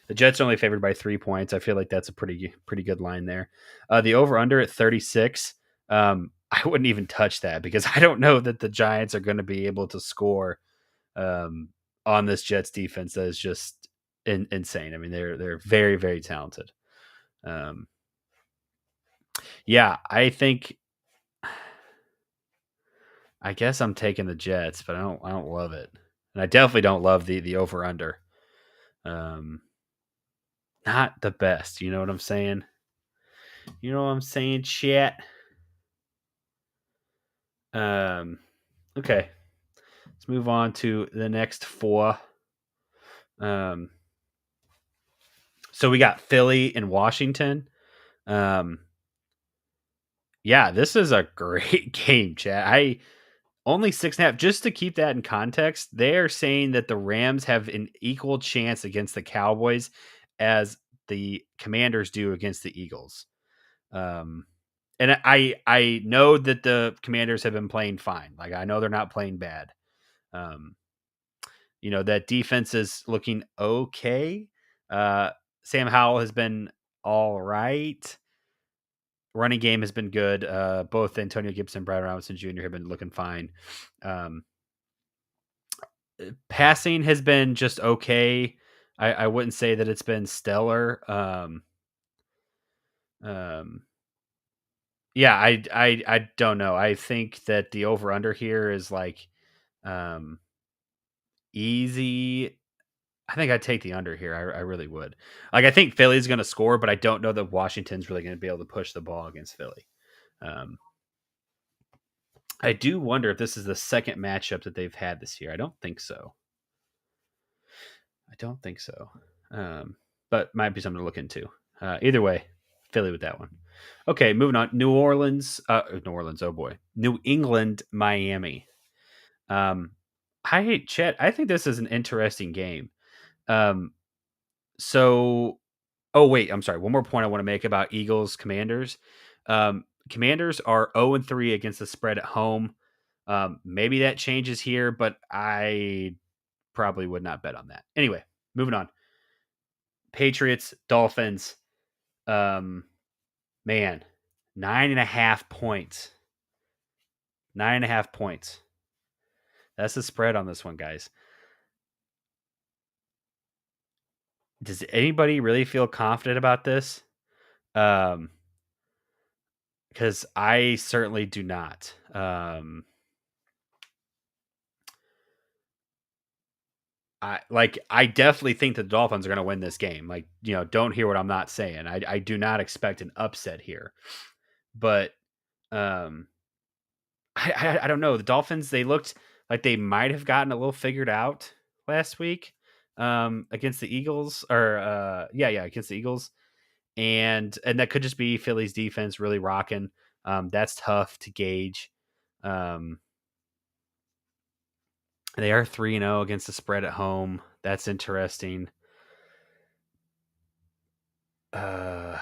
[SPEAKER 1] the Jets are only favored by 3 points. I feel like that's a pretty good line there. The over under at 36. I wouldn't even touch that because I don't know that the Giants are going to be able to score um, on this Jets defense. That is just insane. I mean, they're very very talented. Um, yeah, I guess I'm taking the Jets, but I don't love it, and I definitely don't love the over under. Um, not the best. You know what I'm saying? You know what I'm saying, chat. Um, okay, let's move on to the next 4. Um, so we got Philly and Washington. Um, yeah, this is a great game, chat. I only 6.5. Just to keep that in context, they are saying that the Rams have an equal chance against the Cowboys as the Commanders do against the Eagles. And I know that the Commanders have been playing fine. Like, I know they're not playing bad. Um, that defense is looking okay. Uh, Sam Howell has been all right. Running game has been good. Both Antonio Gibson and Brad Robinson Jr. have been looking fine. Um, Passing has been just okay. I wouldn't say that it's been stellar. Um, yeah, I don't know. I think that the over under here is like um, easy. I think I'd take the under here. I really would. Like, I think Philly's going to score, but I don't know that Washington's really going to be able to push the ball against Philly. Um, I do wonder if this is the second matchup that they've had this year. I don't think so. I don't think so. But might be something to look into. Either way, Philly with that one. Okay, moving on. New Orleans. New Orleans. Oh boy. New England, Miami. I Chet. I think this is an interesting game. Um, so, oh wait, I'm sorry. One more point I want to make about Eagles Commanders. Commanders are 0-3 against the spread at home. Maybe that changes here, but I probably would not bet on that. Anyway, moving on. Patriots, Dolphins. Um, man, 9.5 points. 9.5 points. That's the spread on this one, guys. Does anybody really feel confident about this? Because I certainly do not. I definitely think the Dolphins are going to win this game. Like, don't hear what I'm not saying. I do not expect an upset here, but um, I don't know. The Dolphins, they looked like they might have gotten a little figured out last week against the Eagles, or against the Eagles, and that could just be Philly's defense really rocking. That's tough to gauge. Um, they are 3-0 against the spread at home. That's interesting. Uh,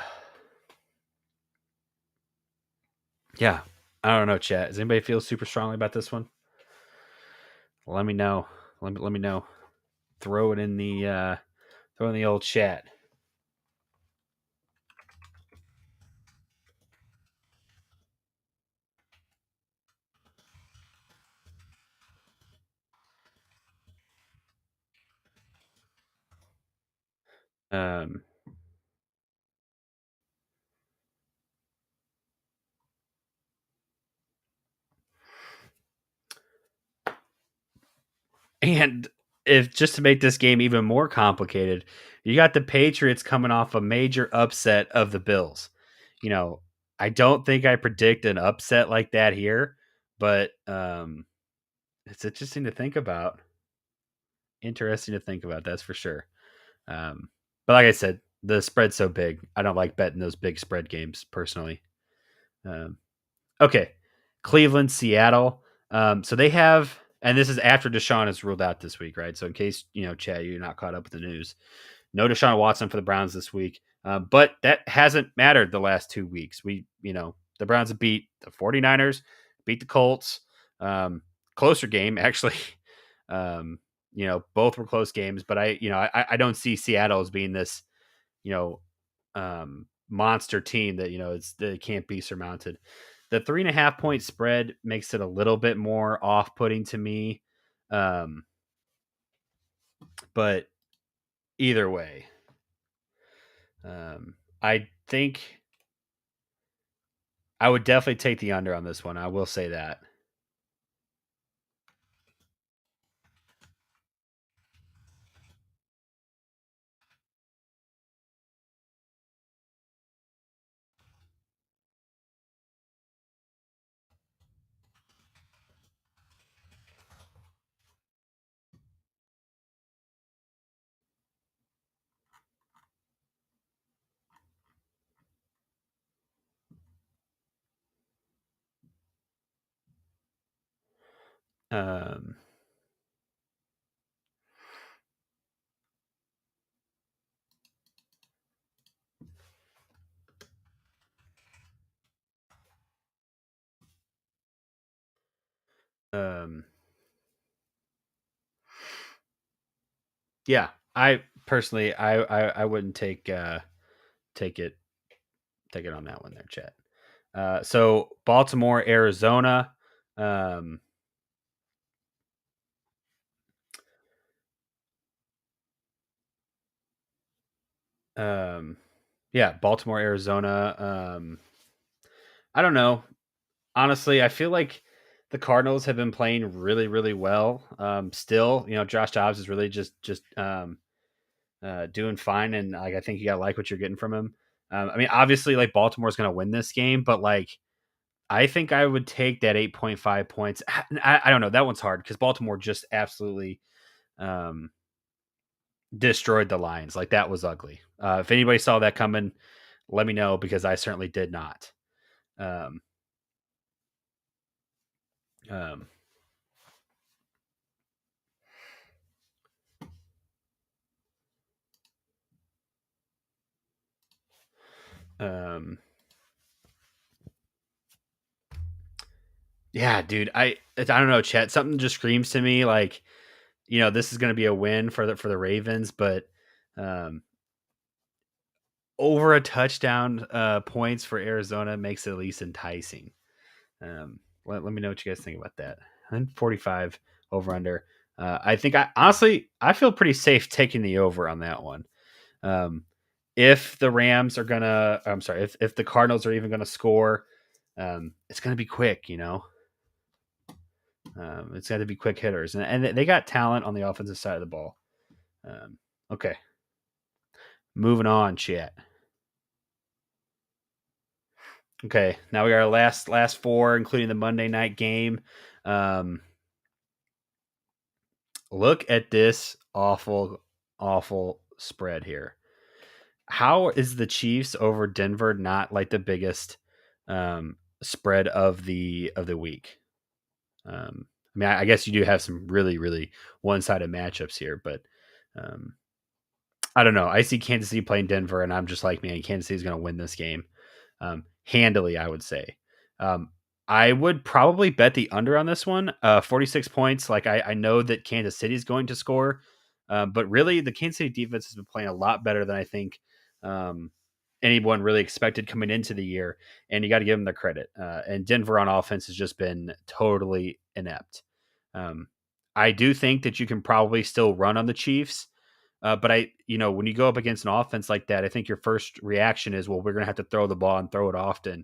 [SPEAKER 1] yeah, I don't know, chat. Does anybody feel super strongly about this one? Let me know. Let me know. Throw it in the old chat. Um, and if just to make this game even more complicated, you got the Patriots coming off a major upset of the Bills. You know, I don't think I predict an upset like that here, but it's interesting to think about. Interesting to think about, that's for sure. But like I said, the spread's so big. I don't like betting those big spread games personally. Um, okay, Cleveland, Seattle. So they have, and this is after Deshaun is ruled out this week, right? So in case Chad, you're not caught up with the news, no Deshaun Watson for the Browns this week. But that hasn't mattered the last 2 weeks. The Browns have beat the 49ers, beat the Colts. Closer game, actually. Um, both were close games, but I don't see Seattle as being this, you know, monster team that, that can't be surmounted. The 3.5 point spread makes it a little bit more off putting to me. Um, but either way, I think I would definitely take the under on this one. I will say that. Um, um, yeah, I personally, I wouldn't take it take it on that one there, Chet. So Baltimore, Arizona. Um, um, yeah, Baltimore, Arizona. I don't know. Honestly, I feel like the Cardinals have been playing really, really well. Still, Josh Dobbs is really just doing fine, and like I think you gotta like what you're getting from him. I mean, obviously, like Baltimore's gonna win this game, but like I think I would take that 8.5 points. I don't know. That one's hard because Baltimore just absolutely um, destroyed the Lions. Like that was ugly. If anybody saw that coming, let me know because I certainly did not. Um, um, um, yeah, dude. I don't know, Chet. Something just screams to me like this is going to be a win for the Ravens, but um, over a touchdown points for Arizona makes it at least enticing. Let me know what you guys think about that. And 45 over under. I think I honestly I feel pretty safe taking the over on that one. Um, if the Rams are gonna, I'm sorry, if the Cardinals are even gonna score, it's gonna be quick. It's gonna be quick hitters, and they got talent on the offensive side of the ball. Um, okay, moving on, chat. Okay, now we are last four, including the Monday night game. Um, Look at this awful spread here. How is the Chiefs over Denver not like the biggest spread of the week? I mean, I guess you do have some really one sided matchups here, but um, I don't know. I see Kansas City playing Denver, and I'm just like, man, Kansas City is going to win this game handily. I would say. Um, I would probably bet the under on this one. 46 points. Like I know that Kansas City is going to score, but really the Kansas City defense has been playing a lot better than I think um, anyone really expected coming into the year. And you got to give them their credit. And Denver on offense has just been totally inept. Um, I do think that you can probably still run on the Chiefs. But when you go up against an offense like that, I think your first reaction is, well, we're going to have to throw the ball and throw it often,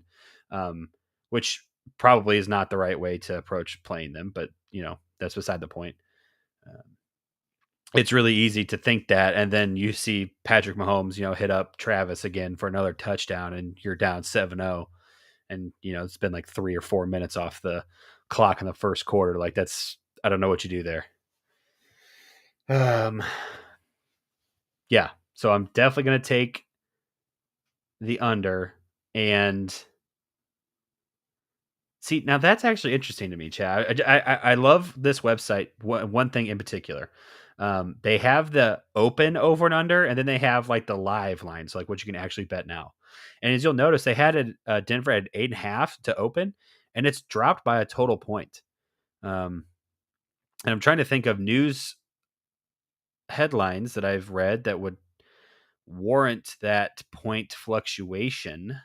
[SPEAKER 1] which probably is not the right way to approach playing them. But that's beside the point. Um, it's really easy to think that, and then you see Patrick Mahomes, hit up Travis again for another touchdown, and you're down 7-0, and it's been like 3 or 4 minutes off the clock in the first quarter. Like I don't know what you do there. Um, yeah, so I'm definitely going to take the under. And see, now that's actually interesting to me, Chad. I love this website. One thing in particular, They have the open over and under, and then they have like the live lines, like what you can actually bet now. And as you'll notice, they had Denver at 8.5 to open, and it's dropped by a total point. And I'm trying to think of news headlines that I've read that would warrant that point fluctuation.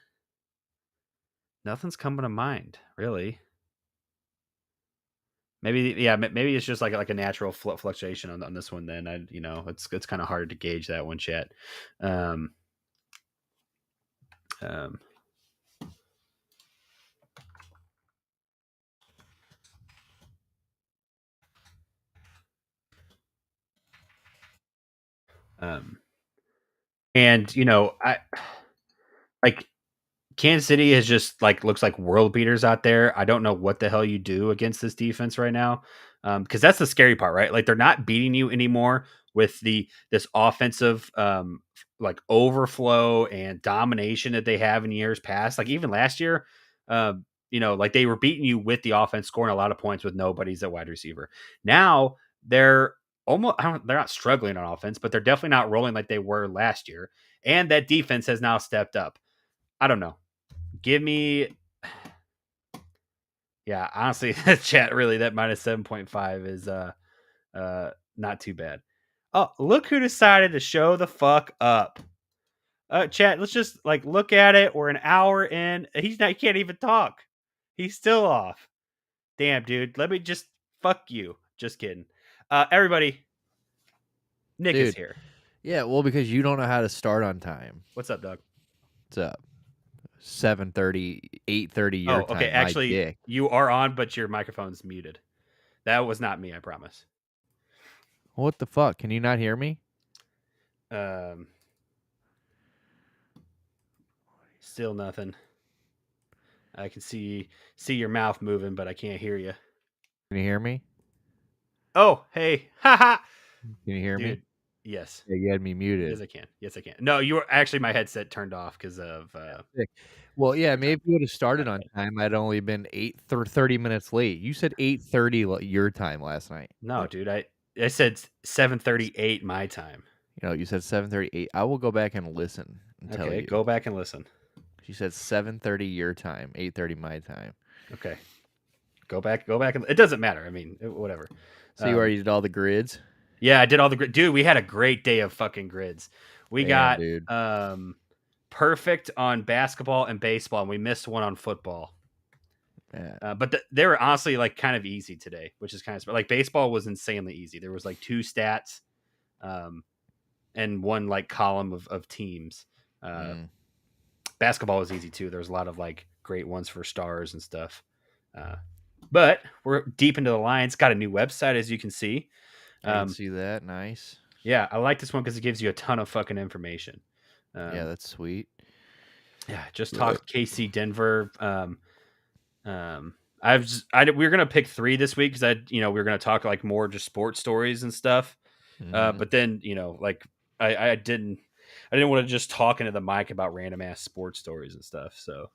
[SPEAKER 1] Nothing's coming to mind, really. Maybe maybe it's just like a natural fluctuation on this one. Then it's kind of hard to gauge that one, chat. Um, um, um, and I like Kansas City is just like looks like world beaters out there. I don't know what the hell you do against this defense right now, because that's the scary part, right? Like they're not beating you anymore with this offensive like overflow and domination that they have in years past. Like even last year, like they were beating you with the offense, scoring a lot of points with nobody's at wide receiver. Now they're they're not struggling on offense, but they're definitely not rolling like they were last year. And that defense has now stepped up. I don't know. Give me, yeah, honestly, chat really that minus 7.5 is not too bad. Oh, look who decided to show the fuck up. Chat, let's just like look at it. We're an hour in. He can't even talk. He's still off. Damn, dude. Let me just fuck you. Just kidding. Everybody, Nick is
[SPEAKER 2] Dude.
[SPEAKER 1] here.
[SPEAKER 2] Yeah, well, because you don't know how to start on time.
[SPEAKER 1] What's up, Doug?
[SPEAKER 2] What's up? 7:30, 8:30
[SPEAKER 1] Oh,
[SPEAKER 2] your
[SPEAKER 1] okay.
[SPEAKER 2] time. My
[SPEAKER 1] Actually,
[SPEAKER 2] dick.
[SPEAKER 1] you are on, but your microphone's muted. That was not me, I promise.
[SPEAKER 2] What the fuck? Can you not hear me?
[SPEAKER 1] Um, Still nothing. I can see your mouth moving, but I can't hear you.
[SPEAKER 2] Can you hear me?
[SPEAKER 1] Oh, hey, haha,
[SPEAKER 2] Can you hear me?
[SPEAKER 1] dude. Yes,
[SPEAKER 2] Yeah, you had me muted.
[SPEAKER 1] yes, I can. Yes, I can. No, you were actually my headset turned off because of
[SPEAKER 2] Sick. Well, yeah,
[SPEAKER 1] your
[SPEAKER 2] maybe
[SPEAKER 1] time.
[SPEAKER 2] if you would have
[SPEAKER 1] My
[SPEAKER 2] started on
[SPEAKER 1] bad.
[SPEAKER 2] time, I'd only been 30 minutes late. You said 8:30 your time last night.
[SPEAKER 1] No,
[SPEAKER 2] Like,
[SPEAKER 1] dude, I said 7:38 my time.
[SPEAKER 2] you said 7:38. I will go back and listen and tell
[SPEAKER 1] Okay,
[SPEAKER 2] you.
[SPEAKER 1] go back and listen.
[SPEAKER 2] She said 7:30 your time, 8:30 my time.
[SPEAKER 1] Okay, go back, and it doesn't matter. I mean, whatever.
[SPEAKER 2] So you already did all the grids?
[SPEAKER 1] Yeah, I did all the grid. Dude, we had a great day of fucking grids. We
[SPEAKER 2] Damn,
[SPEAKER 1] got
[SPEAKER 2] dude.
[SPEAKER 1] perfect on basketball and baseball, and we missed one on football.
[SPEAKER 2] Yeah.
[SPEAKER 1] But they were honestly like kind of easy today, which is kind of like baseball was insanely easy. There was like two stats, um, and one like column of teams.
[SPEAKER 2] Mm.
[SPEAKER 1] Basketball was easy too. There was a lot of like great ones for stars and stuff. Uh, but we're deep into the lines. Got a new website as you can see.
[SPEAKER 2] I can
[SPEAKER 1] Um,
[SPEAKER 2] see that. Nice.
[SPEAKER 1] yeah, I like this one because it gives you a ton of fucking information.
[SPEAKER 2] Yeah,
[SPEAKER 1] Um,
[SPEAKER 2] that's sweet.
[SPEAKER 1] yeah, just talked KC Denver. Um, we were gonna pick three this week because we were gonna talk like more just sports stories and stuff.
[SPEAKER 2] Mhm.
[SPEAKER 1] But then like I didn't want to just talk into the mic about random ass sports stories and stuff. So,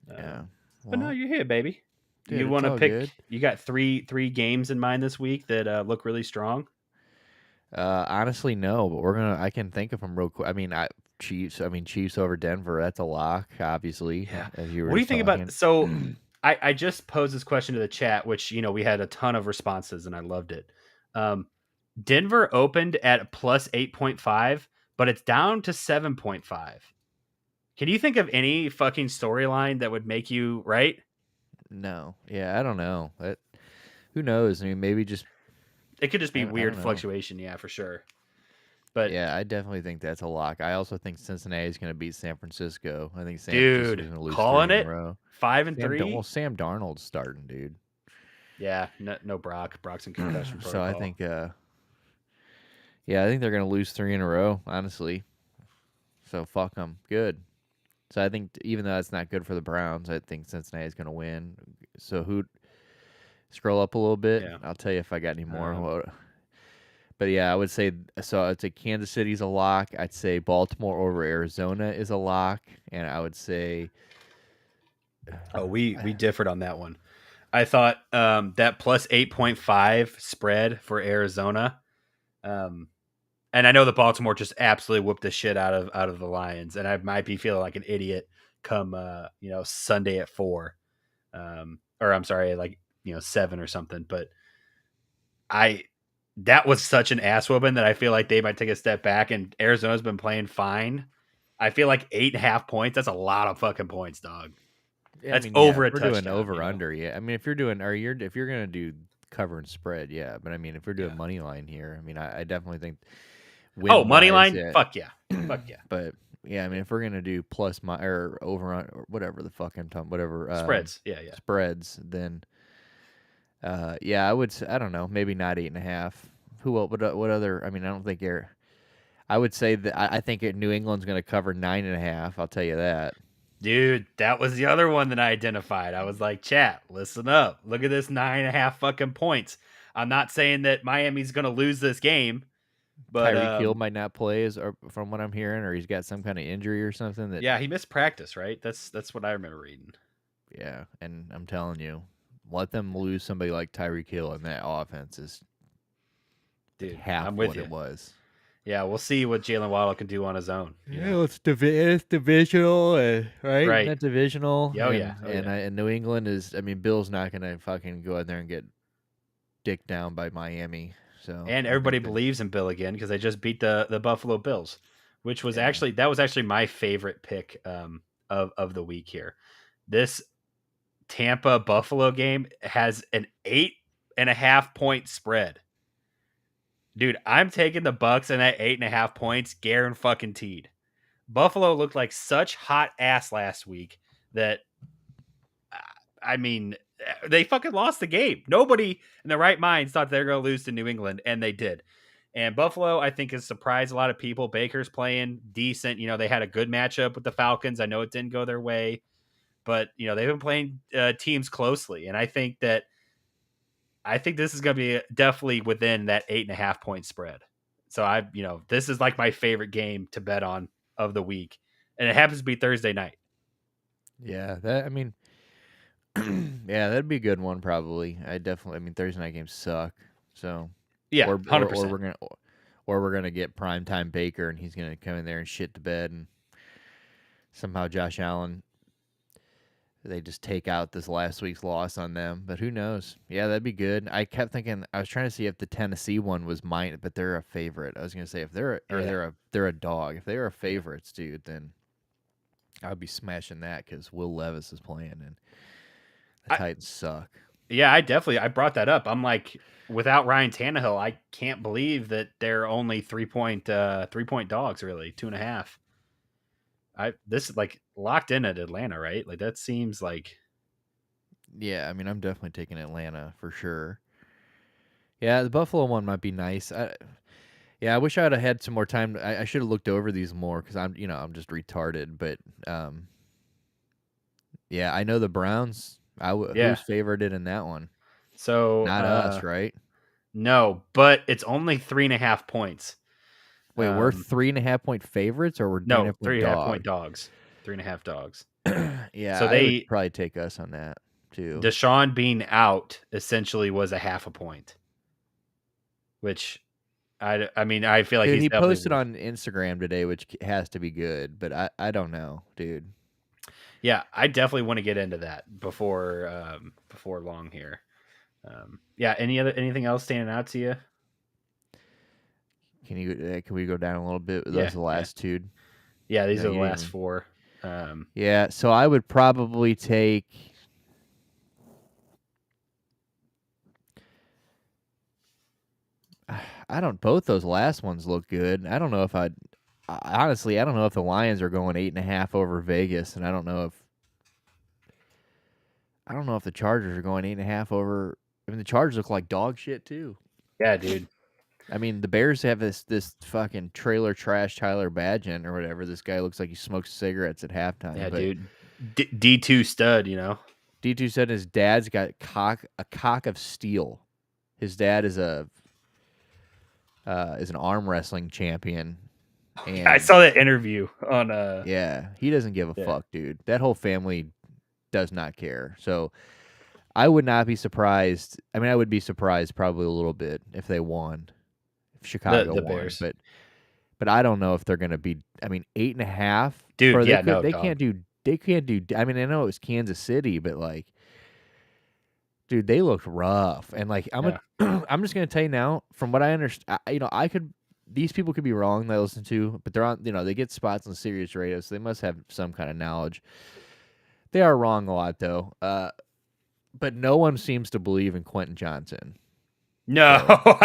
[SPEAKER 2] Yeah.
[SPEAKER 1] but no,
[SPEAKER 2] Well,
[SPEAKER 1] you're here, baby.
[SPEAKER 2] dude,
[SPEAKER 1] You
[SPEAKER 2] it's
[SPEAKER 1] want to
[SPEAKER 2] all
[SPEAKER 1] pick?
[SPEAKER 2] good.
[SPEAKER 1] You got three games in mind this week that look really strong.
[SPEAKER 2] Honestly, no, but I can think of them real quick. I mean, Chiefs over Denver. That's a lock, obviously,
[SPEAKER 1] Yeah.
[SPEAKER 2] as you were
[SPEAKER 1] What do you
[SPEAKER 2] just
[SPEAKER 1] think about?
[SPEAKER 2] talking.
[SPEAKER 1] So, I just posed this question to the chat, which we had a ton of responses, and I loved it. Denver opened at plus 8.5, but it's down to 7.5. Can you think of any fucking storyline that would make you right?
[SPEAKER 2] No. Yeah, I don't know. Who knows? I mean, maybe just
[SPEAKER 1] It could just be
[SPEAKER 2] I
[SPEAKER 1] weird
[SPEAKER 2] don't know.
[SPEAKER 1] fluctuation, yeah, for sure. But
[SPEAKER 2] Yeah, I definitely think that's a lock. I also think Cincinnati is going to beat San Francisco. I think San Francisco is
[SPEAKER 1] dude,
[SPEAKER 2] going to lose three
[SPEAKER 1] calling
[SPEAKER 2] in a
[SPEAKER 1] it
[SPEAKER 2] row.
[SPEAKER 1] 5-3.
[SPEAKER 2] Sam Darnold's starting, dude.
[SPEAKER 1] Yeah, no Brock. Brock's in concussion
[SPEAKER 2] So I
[SPEAKER 1] protocol.
[SPEAKER 2] think, yeah, I think they're going to lose three in a row, honestly. So fuck them. Good. So I think even though that's not good for the Browns, I think Cincinnati's going to win. So who? Scroll up a little bit.
[SPEAKER 1] Yeah.
[SPEAKER 2] I'll tell you if I got any more.
[SPEAKER 1] Um,
[SPEAKER 2] But yeah, I would say so. I'd say Kansas City's a lock. I'd say Baltimore over Arizona is a lock, and I would say
[SPEAKER 1] oh, we differed on that one. I thought that plus 8.5 spread for Arizona Um, and I know the Baltimore just absolutely whooped the shit out of the Lions, and I might be feeling like an idiot come Sunday at 4, or I'm sorry, like 7 or something. But I that was such an ass whooping that I feel like they might take a step back. And Arizona's been playing fine. I feel like 8.5 points. That's a lot of fucking points, dog.
[SPEAKER 2] Yeah, I
[SPEAKER 1] That's
[SPEAKER 2] mean, yeah,
[SPEAKER 1] over
[SPEAKER 2] if
[SPEAKER 1] a
[SPEAKER 2] we're doing
[SPEAKER 1] touchdown.
[SPEAKER 2] over under, yeah. I mean, if you're doing, or you're if you're gonna do cover and spread, yeah. But I mean, if we're doing
[SPEAKER 1] Yeah.
[SPEAKER 2] money line here, I mean, I definitely think
[SPEAKER 1] Oh,
[SPEAKER 2] win
[SPEAKER 1] money
[SPEAKER 2] wise,
[SPEAKER 1] line.
[SPEAKER 2] yeah.
[SPEAKER 1] Fuck yeah. Fuck yeah.
[SPEAKER 2] But yeah, I mean, if we're gonna do plus my or over on or whatever the fuck I'm talking, whatever
[SPEAKER 1] Spreads. Yeah, yeah.
[SPEAKER 2] spreads, then yeah, I would. I don't know, maybe not 8.5. Who else? What other? I mean, I don't think you're. I would say that I think New England's going to cover 9.5. I'll tell you that.
[SPEAKER 1] Dude, that was the other one that I identified. I was like, chat, listen up. Look at this 9.5 fucking points. I'm not saying that Miami's gonna lose this game, but
[SPEAKER 2] Tyreek Hill might not play, or from what I'm hearing, or he's got some kind of injury or something. That
[SPEAKER 1] yeah, he missed practice, right? That's what I remember reading.
[SPEAKER 2] yeah, and I'm telling you, let them lose somebody like Tyreek Hill, and that offense is like
[SPEAKER 1] Dude,
[SPEAKER 2] half
[SPEAKER 1] I'm with
[SPEAKER 2] what
[SPEAKER 1] you.
[SPEAKER 2] it was.
[SPEAKER 1] Yeah, we'll see what Jalen Waddle can do on his own.
[SPEAKER 2] Yeah, it's divisional, right?
[SPEAKER 1] Right.
[SPEAKER 2] Not divisional,
[SPEAKER 1] Oh yeah. Oh
[SPEAKER 2] and
[SPEAKER 1] yeah.
[SPEAKER 2] and New England is. I mean, Bill's not gonna fucking go out there and get dicked down by Miami. So
[SPEAKER 1] And
[SPEAKER 2] I
[SPEAKER 1] everybody
[SPEAKER 2] think that
[SPEAKER 1] believes in Bill again because they just beat the Buffalo Bills, which was
[SPEAKER 2] yeah,
[SPEAKER 1] actually my favorite pick of the week here. This Tampa Buffalo game has an 8.5 point spread. Dude, I'm taking the Bucks and that 8.5 points, guaranteed. Buffalo looked like such hot ass last week that I mean, they fucking lost the game. Nobody in their right minds thought they were going to lose to New England, and they did. And Buffalo, I think, has surprised a lot of people. Baker's playing decent. They had a good matchup with the Falcons. I know it didn't go their way, but they've been playing teams closely, and I think this is going to be definitely within that 8.5 point spread. So this is like my favorite game to bet on of the week, and it happens to be Thursday night.
[SPEAKER 2] yeah. That I mean, yeah, that'd be a good one probably. I mean, Thursday night games suck. So,
[SPEAKER 1] Yeah,
[SPEAKER 2] or or, or
[SPEAKER 1] 100%.
[SPEAKER 2] we're gonna or we're gonna get primetime Baker, and he's gonna come in there and shit the bed, and somehow Josh Allen they just take out this last week's loss on them. But who knows? Yeah, that'd be good. I kept thinking I was trying to see if the Tennessee one was mine, but they're a favorite. I was gonna say if
[SPEAKER 1] Yeah,
[SPEAKER 2] they're a dog. If they're a
[SPEAKER 1] yeah.
[SPEAKER 2] favorites, dude, then I'd be smashing that because Will Levis is playing and the
[SPEAKER 1] I,
[SPEAKER 2] Titans suck.
[SPEAKER 1] Yeah, I brought that up. I'm like, without Ryan Tannehill, I can't believe that they're only 3 point dogs. Really, 2.5. This is like locked in at Atlanta, right? Like that seems like
[SPEAKER 2] Yeah, I mean, I'm definitely taking Atlanta for sure. Yeah, the Buffalo one might be nice. Yeah, I wish I'd have had some more time. I should have looked over these more because I'm just retarded. But yeah, I know the Browns.
[SPEAKER 1] yeah.
[SPEAKER 2] Who's favored it in that one?
[SPEAKER 1] So
[SPEAKER 2] Not us, right?
[SPEAKER 1] no, but it's only 3.5 points.
[SPEAKER 2] Wait, we're
[SPEAKER 1] Um,
[SPEAKER 2] 3.5 point favorites, or we're three and a
[SPEAKER 1] no,
[SPEAKER 2] half point
[SPEAKER 1] 3.5 point
[SPEAKER 2] dog?
[SPEAKER 1] dogs, 3.5 dogs.
[SPEAKER 2] Yeah,
[SPEAKER 1] So
[SPEAKER 2] I would
[SPEAKER 1] they
[SPEAKER 2] probably take us on that too.
[SPEAKER 1] Deshaun being out essentially was a half a point, which I mean I feel like
[SPEAKER 2] Dude,
[SPEAKER 1] he's
[SPEAKER 2] he
[SPEAKER 1] definitely
[SPEAKER 2] posted
[SPEAKER 1] worth.
[SPEAKER 2] on Instagram today, which has to be good, but I don't know, dude.
[SPEAKER 1] Yeah, I definitely want to get into that before long here. Yeah, anything else standing out to you?
[SPEAKER 2] Can we go down a little bit? Those
[SPEAKER 1] Yeah,
[SPEAKER 2] are the
[SPEAKER 1] yeah,
[SPEAKER 2] last two.
[SPEAKER 1] yeah.
[SPEAKER 2] No,
[SPEAKER 1] These are the
[SPEAKER 2] you didn't
[SPEAKER 1] last
[SPEAKER 2] even.
[SPEAKER 1] four. Um,
[SPEAKER 2] Yeah, so I would probably take. I don't. Both those last ones look good. I don't know if I'd. Honestly, I don't know if the Lions are going 8.5 over Vegas, and I don't know if the Chargers are going 8.5 over. I mean, the Chargers look like dog shit too.
[SPEAKER 1] yeah, dude.
[SPEAKER 2] I mean, the Bears have this fucking trailer trash Tyler Badgett or whatever. This guy looks like he smokes cigarettes at halftime.
[SPEAKER 1] Yeah,
[SPEAKER 2] But
[SPEAKER 1] dude. D2 stud.
[SPEAKER 2] D2 said his dad's got a cock of steel. His dad is an arm wrestling champion,
[SPEAKER 1] I
[SPEAKER 2] and
[SPEAKER 1] saw that interview on
[SPEAKER 2] yeah, he doesn't give a
[SPEAKER 1] yeah.
[SPEAKER 2] fuck, dude. That whole family does not care. So I would not be surprised. I mean, I would be surprised probably a little bit if they won. Chicago
[SPEAKER 1] The
[SPEAKER 2] won,
[SPEAKER 1] Bears.
[SPEAKER 2] but I don't know if they're gonna be. I mean, 8.5,
[SPEAKER 1] Dude,
[SPEAKER 2] bro. They
[SPEAKER 1] yeah,
[SPEAKER 2] could.
[SPEAKER 1] no,
[SPEAKER 2] They
[SPEAKER 1] dog.
[SPEAKER 2] can't do. They can't do. I mean, I know it was Kansas City, but like, dude, they looked rough. And like,
[SPEAKER 1] Yeah.
[SPEAKER 2] I'm just gonna tell you now, from what I understand, I could. These people could be wrong that I listen to, but they're on. They get spots on Sirius Radio, so they must have some kind of knowledge. They are wrong a lot though. But no one seems to believe in Quentin Johnson.
[SPEAKER 1] No,
[SPEAKER 2] So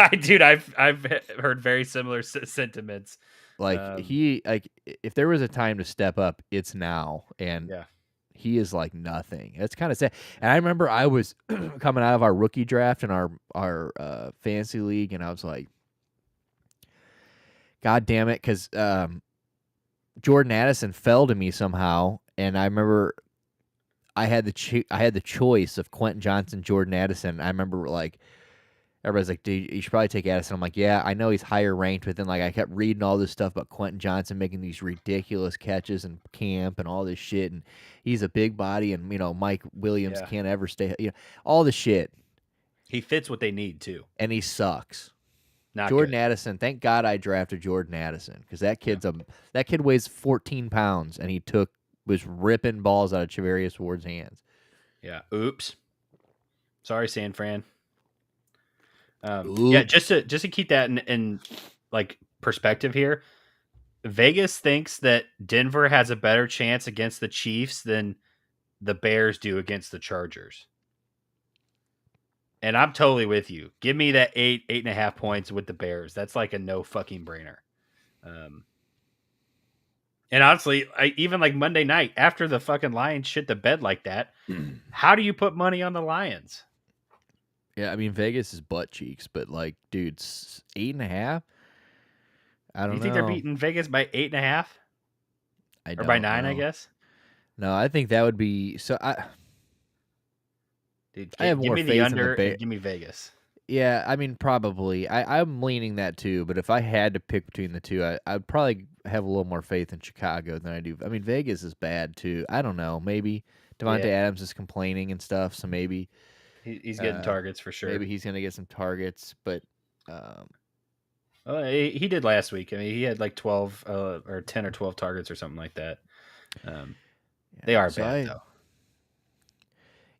[SPEAKER 1] I've heard very similar sentiments.
[SPEAKER 2] like if there was a time to step up, it's now. And
[SPEAKER 1] Yeah.
[SPEAKER 2] he is like nothing. It's kind of sad. And I remember I was coming out of our rookie draft in our fantasy league, and I was like, God damn it, because Jordan Addison fell to me somehow, and I remember I had the choice of Quentin Johnson, Jordan Addison. I remember like everybody's like, dude, you should probably take Addison. I'm like, yeah, I know he's higher ranked, but then like I kept reading all this stuff about Quentin Johnson making these ridiculous catches in camp and all this shit, and he's a big body, and Mike Williams
[SPEAKER 1] Yeah.
[SPEAKER 2] can't ever stay, all the shit,
[SPEAKER 1] He fits what they need too.
[SPEAKER 2] and he sucks.
[SPEAKER 1] Not
[SPEAKER 2] Jordan
[SPEAKER 1] good.
[SPEAKER 2] Addison, thank God I drafted Jordan Addison because
[SPEAKER 1] Yeah.
[SPEAKER 2] that kid weighs 14 pounds, and he was ripping balls out of Chavarius Ward's hands.
[SPEAKER 1] Yeah. Oops. Sorry, San Fran. Yeah,
[SPEAKER 2] Oops.
[SPEAKER 1] just to keep that in like perspective here, Vegas thinks that Denver has a better chance against the Chiefs than the Bears do against the Chargers. And I'm totally with you. Give me that 8.5 points with the Bears. That's like a no fucking brainer. Um, and honestly, even like Monday night after the fucking Lions shit the bed like that, how do you put money on the Lions?
[SPEAKER 2] Yeah, I mean Vegas is butt cheeks, but like, dude, 8.5. I
[SPEAKER 1] You
[SPEAKER 2] don't
[SPEAKER 1] think they're
[SPEAKER 2] know.
[SPEAKER 1] beating Vegas by 8.5
[SPEAKER 2] I
[SPEAKER 1] or by
[SPEAKER 2] don't
[SPEAKER 1] 9? I
[SPEAKER 2] know.
[SPEAKER 1] guess.
[SPEAKER 2] No, I think that would be so.
[SPEAKER 1] Dude,
[SPEAKER 2] I have
[SPEAKER 1] give
[SPEAKER 2] more
[SPEAKER 1] me the
[SPEAKER 2] faith in the
[SPEAKER 1] under
[SPEAKER 2] Bear.
[SPEAKER 1] and give me Vegas.
[SPEAKER 2] Yeah, I mean probably. I'm leaning that too. But if I had to pick between the two, I'd probably have a little more faith in Chicago than I do. I mean Vegas is bad too. I don't know. Maybe Devontae
[SPEAKER 1] Yeah,
[SPEAKER 2] Adams is complaining and stuff, so
[SPEAKER 1] he's getting
[SPEAKER 2] uh,
[SPEAKER 1] targets for sure.
[SPEAKER 2] maybe he's gonna get some targets. But um,
[SPEAKER 1] He did last week. I mean, he had like 12 or 10 or 12 targets or something like that. Um,
[SPEAKER 2] yeah.
[SPEAKER 1] they are
[SPEAKER 2] So
[SPEAKER 1] bad though.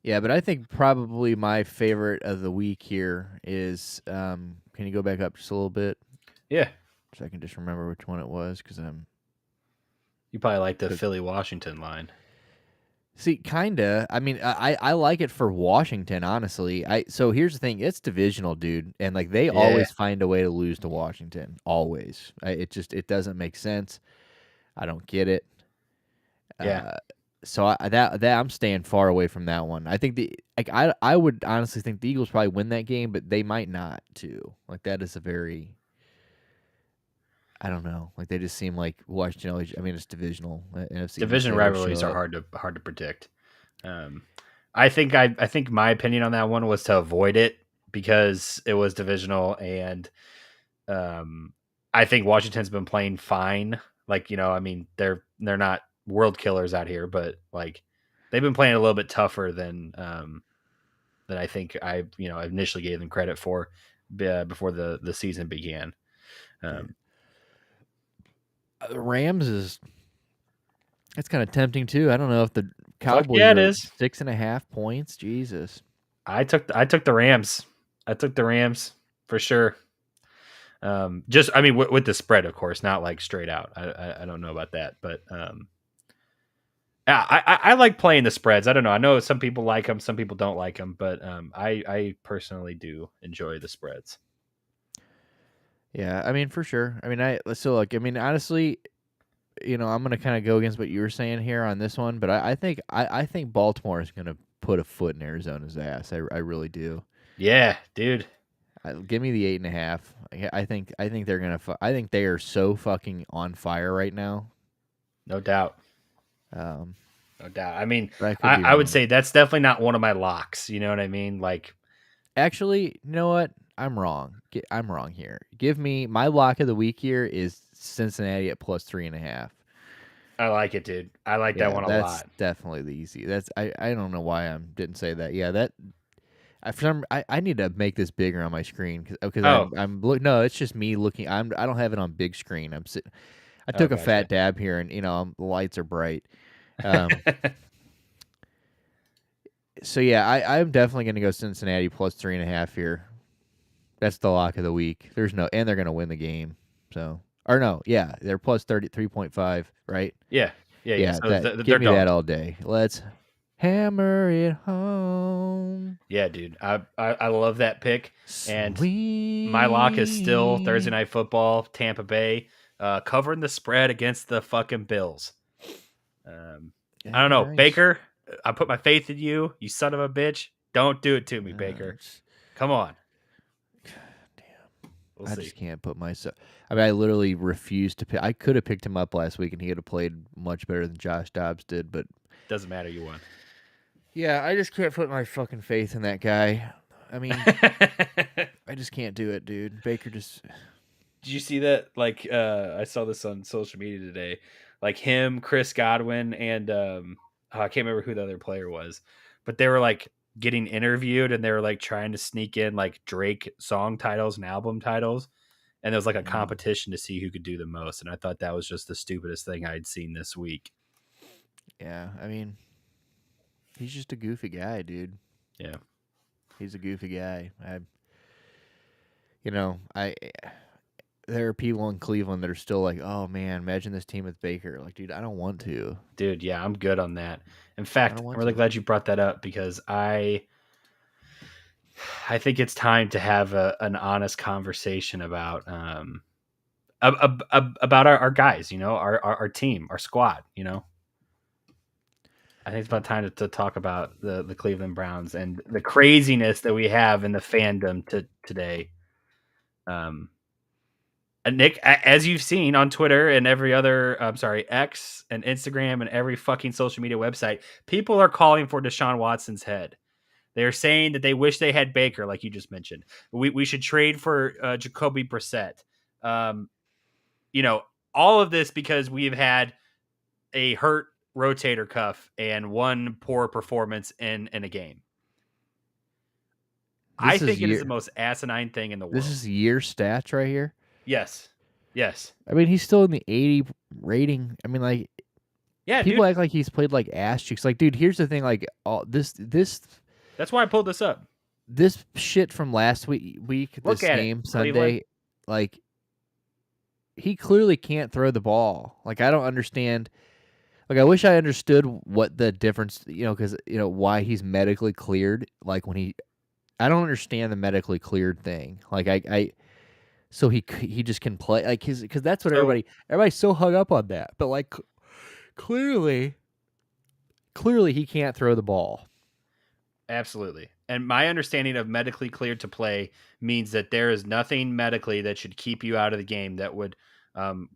[SPEAKER 2] yeah, but I think probably my favorite of the week here is. Can you go back up just a little bit
[SPEAKER 1] Yeah,
[SPEAKER 2] so I can just remember which one it was? Because
[SPEAKER 1] you probably like the
[SPEAKER 2] took.
[SPEAKER 1] Philly Washington line.
[SPEAKER 2] See, kinda. I mean, I like it for Washington, honestly. So here's the thing: it's divisional, dude, and like they
[SPEAKER 1] Yeah,
[SPEAKER 2] always find a way to lose to Washington. Always. It doesn't make sense. I don't get it.
[SPEAKER 1] yeah.
[SPEAKER 2] Uh, so that I'm staying far away from that one. I think I would honestly think the Eagles probably win that game, but they might not too. Like that is a very. I don't know. Like they just seem like Washington. I mean, it's divisional. NFC East.
[SPEAKER 1] Division
[SPEAKER 2] They always show
[SPEAKER 1] rivalries are
[SPEAKER 2] up.
[SPEAKER 1] hard to predict. Um, I think my opinion on that one was to avoid it because it was divisional, and I think Washington's been playing fine. Like I mean, they're not world killers out here, but like they've been playing a little bit tougher than I think I initially gave them credit for before the season began.
[SPEAKER 2] Yeah.
[SPEAKER 1] Um,
[SPEAKER 2] The Rams is it's kind of tempting too. I don't know if the
[SPEAKER 1] Fuck
[SPEAKER 2] Cowboys
[SPEAKER 1] yeah, it
[SPEAKER 2] are
[SPEAKER 1] is.
[SPEAKER 2] 6.5 points. Jesus.
[SPEAKER 1] I took the Rams. I took the Rams for sure. Just I mean with the spread, of course, not like straight out. I don't know about that, but yeah, I like playing the spreads. I don't know. I know some people like them, some people don't like them, but I personally do enjoy the spreads.
[SPEAKER 2] Yeah, I mean for sure. I mean I mean honestly, I'm gonna kind of go against what you were saying here on this one, but I think Baltimore is gonna put a foot in Arizona's ass. I really do.
[SPEAKER 1] Yeah, dude,
[SPEAKER 2] Give me the 8.5. I think they're gonna. I think they are so fucking on fire right now.
[SPEAKER 1] no doubt,
[SPEAKER 2] Um,
[SPEAKER 1] no doubt. I mean,
[SPEAKER 2] but I could be
[SPEAKER 1] I would
[SPEAKER 2] wrong.
[SPEAKER 1] say that's definitely not one of my locks. You know what I mean? Like,
[SPEAKER 2] Actually, you know what? I'm wrong. I'm wrong here. Give me my lock of the week here is Cincinnati at plus 3.5.
[SPEAKER 1] I like it, dude. I like that
[SPEAKER 2] Yeah,
[SPEAKER 1] one a
[SPEAKER 2] that's
[SPEAKER 1] lot.
[SPEAKER 2] definitely the easy. I don't know why I didn't say that. Yeah, I need to make this bigger on my screen because
[SPEAKER 1] Oh,
[SPEAKER 2] I'm look. No, it's just me looking. I don't have it on big screen. I
[SPEAKER 1] oh,
[SPEAKER 2] took a fat
[SPEAKER 1] gotcha.
[SPEAKER 2] dab here, and the lights are bright. Um, so yeah, I'm definitely gonna go Cincinnati plus 3.5 here. That's the lock of the week. And they're gonna win the game. So or no, yeah, they're plus 33.5, right?
[SPEAKER 1] Yeah, yeah, yeah.
[SPEAKER 2] Yeah,
[SPEAKER 1] So
[SPEAKER 2] that give
[SPEAKER 1] they're
[SPEAKER 2] me that
[SPEAKER 1] dogs.
[SPEAKER 2] all day. Let's hammer it home,
[SPEAKER 1] Yeah, dude. I love that pick. And my lock is still Thursday
[SPEAKER 2] sweet.
[SPEAKER 1] night football, Tampa Bay, covering the spread against the fucking Bills. I
[SPEAKER 2] That'd
[SPEAKER 1] don't
[SPEAKER 2] be
[SPEAKER 1] know,
[SPEAKER 2] nice.
[SPEAKER 1] Baker. I put my faith in you, you son of a bitch. Don't do it to me,
[SPEAKER 2] Uh,
[SPEAKER 1] Baker. Come on, we'll
[SPEAKER 2] I
[SPEAKER 1] see.
[SPEAKER 2] just can't put myself. I mean, I literally refuse to pick. I could have picked him up last week, and he would have played much better than Josh Dobbs did. But
[SPEAKER 1] Doesn't matter. You won.
[SPEAKER 2] yeah, I just can't put my fucking faith in that guy. I mean,
[SPEAKER 1] Did
[SPEAKER 2] I just can't do it, dude. Baker just.
[SPEAKER 1] you see that? Like, I saw this on social media today. Like him, Chris Godwin, and I can't remember who the other player was, but they were like getting interviewed, and they were like trying to sneak in like Drake song titles and album titles, and there was like a
[SPEAKER 2] Mm,
[SPEAKER 1] competition to see who could do the most. And I thought that was just the stupidest thing I'd seen this week.
[SPEAKER 2] yeah, I mean, he's just a goofy guy, dude.
[SPEAKER 1] Yeah,
[SPEAKER 2] He's a goofy guy. I there are people in Cleveland that are still like, "Oh man, imagine this team with Baker." Like, dude, I don't want to.
[SPEAKER 1] dude. Yeah, I'm good on that. In
[SPEAKER 2] I
[SPEAKER 1] fact,
[SPEAKER 2] don't
[SPEAKER 1] I'm
[SPEAKER 2] want
[SPEAKER 1] really
[SPEAKER 2] to.
[SPEAKER 1] glad you brought that up because I think it's time to have an honest conversation about about our guys, our team, our squad. I think it's about time to talk about the Cleveland Browns and the craziness that we have in the fandom today. Um, and Nick, as you've seen on Twitter and every other, I'm sorry, X and Instagram and every fucking social media website, people are calling for Deshaun Watson's head. They're saying that they wish they had Baker, like you just mentioned. We should trade for Jacoby Brissett. Um, you know, all of this because we've had a hurt rotator cuff and one poor performance in a game. I
[SPEAKER 2] This is
[SPEAKER 1] think it is the
[SPEAKER 2] year.
[SPEAKER 1] most asinine thing in the
[SPEAKER 2] This
[SPEAKER 1] world.
[SPEAKER 2] is year stats right here.
[SPEAKER 1] Yes. Yes.
[SPEAKER 2] I mean, he's still in the 80 rating. I mean, like
[SPEAKER 1] Yeah,
[SPEAKER 2] people
[SPEAKER 1] dude.
[SPEAKER 2] act like he's played like ass cheeks. Like, dude, here's the thing. Like, all
[SPEAKER 1] That's why I pulled this up.
[SPEAKER 2] this shit from last week,
[SPEAKER 1] Look
[SPEAKER 2] this
[SPEAKER 1] at it,
[SPEAKER 2] game
[SPEAKER 1] Cleveland.
[SPEAKER 2] Sunday, like he clearly can't throw the ball. Like, I don't understand. Like, I wish I understood what the difference, because why he's medically cleared. Like I don't understand the medically cleared thing. Like, so he just can play like his because that's what
[SPEAKER 1] So
[SPEAKER 2] everybody's so hung up on that. But like clearly, clearly he can't throw the ball.
[SPEAKER 1] absolutely. And my understanding of medically cleared to play means that there is nothing medically that should keep you out of the game that would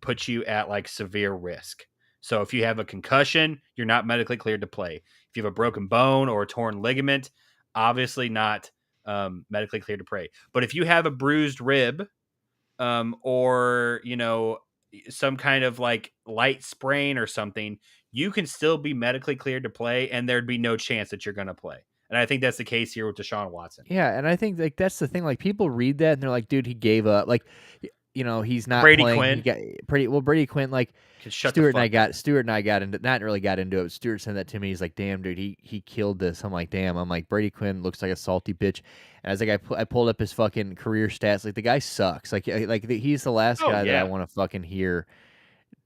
[SPEAKER 1] put you at like severe risk. So if you have a concussion, you're not medically cleared to play. If you have a broken bone or a torn ligament, obviously not medically cleared to play. But if you have a bruised rib, or some kind of like light sprain or something, you can still be medically cleared to play, and there'd be no chance that you're going to play. And I think that's the case here with Deshaun Watson.
[SPEAKER 2] Yeah, and I think like that's the thing. Like people read that and they're like, dude, he gave up. Like, he's not
[SPEAKER 1] Brady
[SPEAKER 2] playing. He
[SPEAKER 1] Quinn
[SPEAKER 2] got pretty well. Brady Quinn, like
[SPEAKER 1] can shut the fuck up.
[SPEAKER 2] Stuart and I got into not really got into it. But Stuart sent that to me. He's like, damn, dude, he killed this. I'm like, damn. I'm like, Brady Quinn looks like a salty bitch. And I was like, I pulled up his fucking career stats. Like the guy sucks. He's the last
[SPEAKER 1] Oh
[SPEAKER 2] guy that I
[SPEAKER 1] yeah.
[SPEAKER 2] want to fucking hear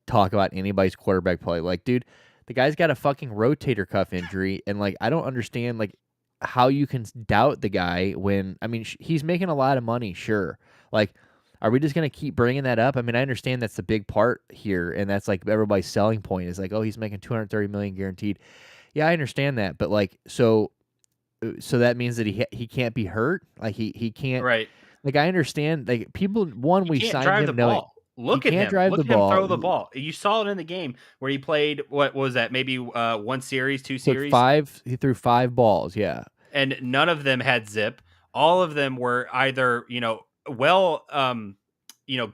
[SPEAKER 2] talk about anybody's quarterback play. Like, dude, the guy's got a fucking rotator cuff injury, and like, I don't understand like how you can doubt the guy when I mean he's making a lot of money. Sure, like, are we just gonna keep bringing that up? I mean, I understand that's the big part here, and that's like everybody's selling point is like, oh, he's making 230 million guaranteed. Yeah, I understand that, but like, so that means that he can't be hurt. Like he can't.
[SPEAKER 1] Right.
[SPEAKER 2] Like I understand. Like people, one
[SPEAKER 1] He
[SPEAKER 2] we
[SPEAKER 1] can't
[SPEAKER 2] signed
[SPEAKER 1] drive the
[SPEAKER 2] him knowing
[SPEAKER 1] ball.
[SPEAKER 2] he
[SPEAKER 1] Look at
[SPEAKER 2] can't
[SPEAKER 1] him.
[SPEAKER 2] drive
[SPEAKER 1] Look
[SPEAKER 2] the
[SPEAKER 1] at him
[SPEAKER 2] ball.
[SPEAKER 1] throw the ball. You saw it in the game where he played, what was that? Maybe one series, two
[SPEAKER 2] Took
[SPEAKER 1] series,
[SPEAKER 2] five. He threw 5 balls. Yeah,
[SPEAKER 1] and none of them had zip. All of them were either, well,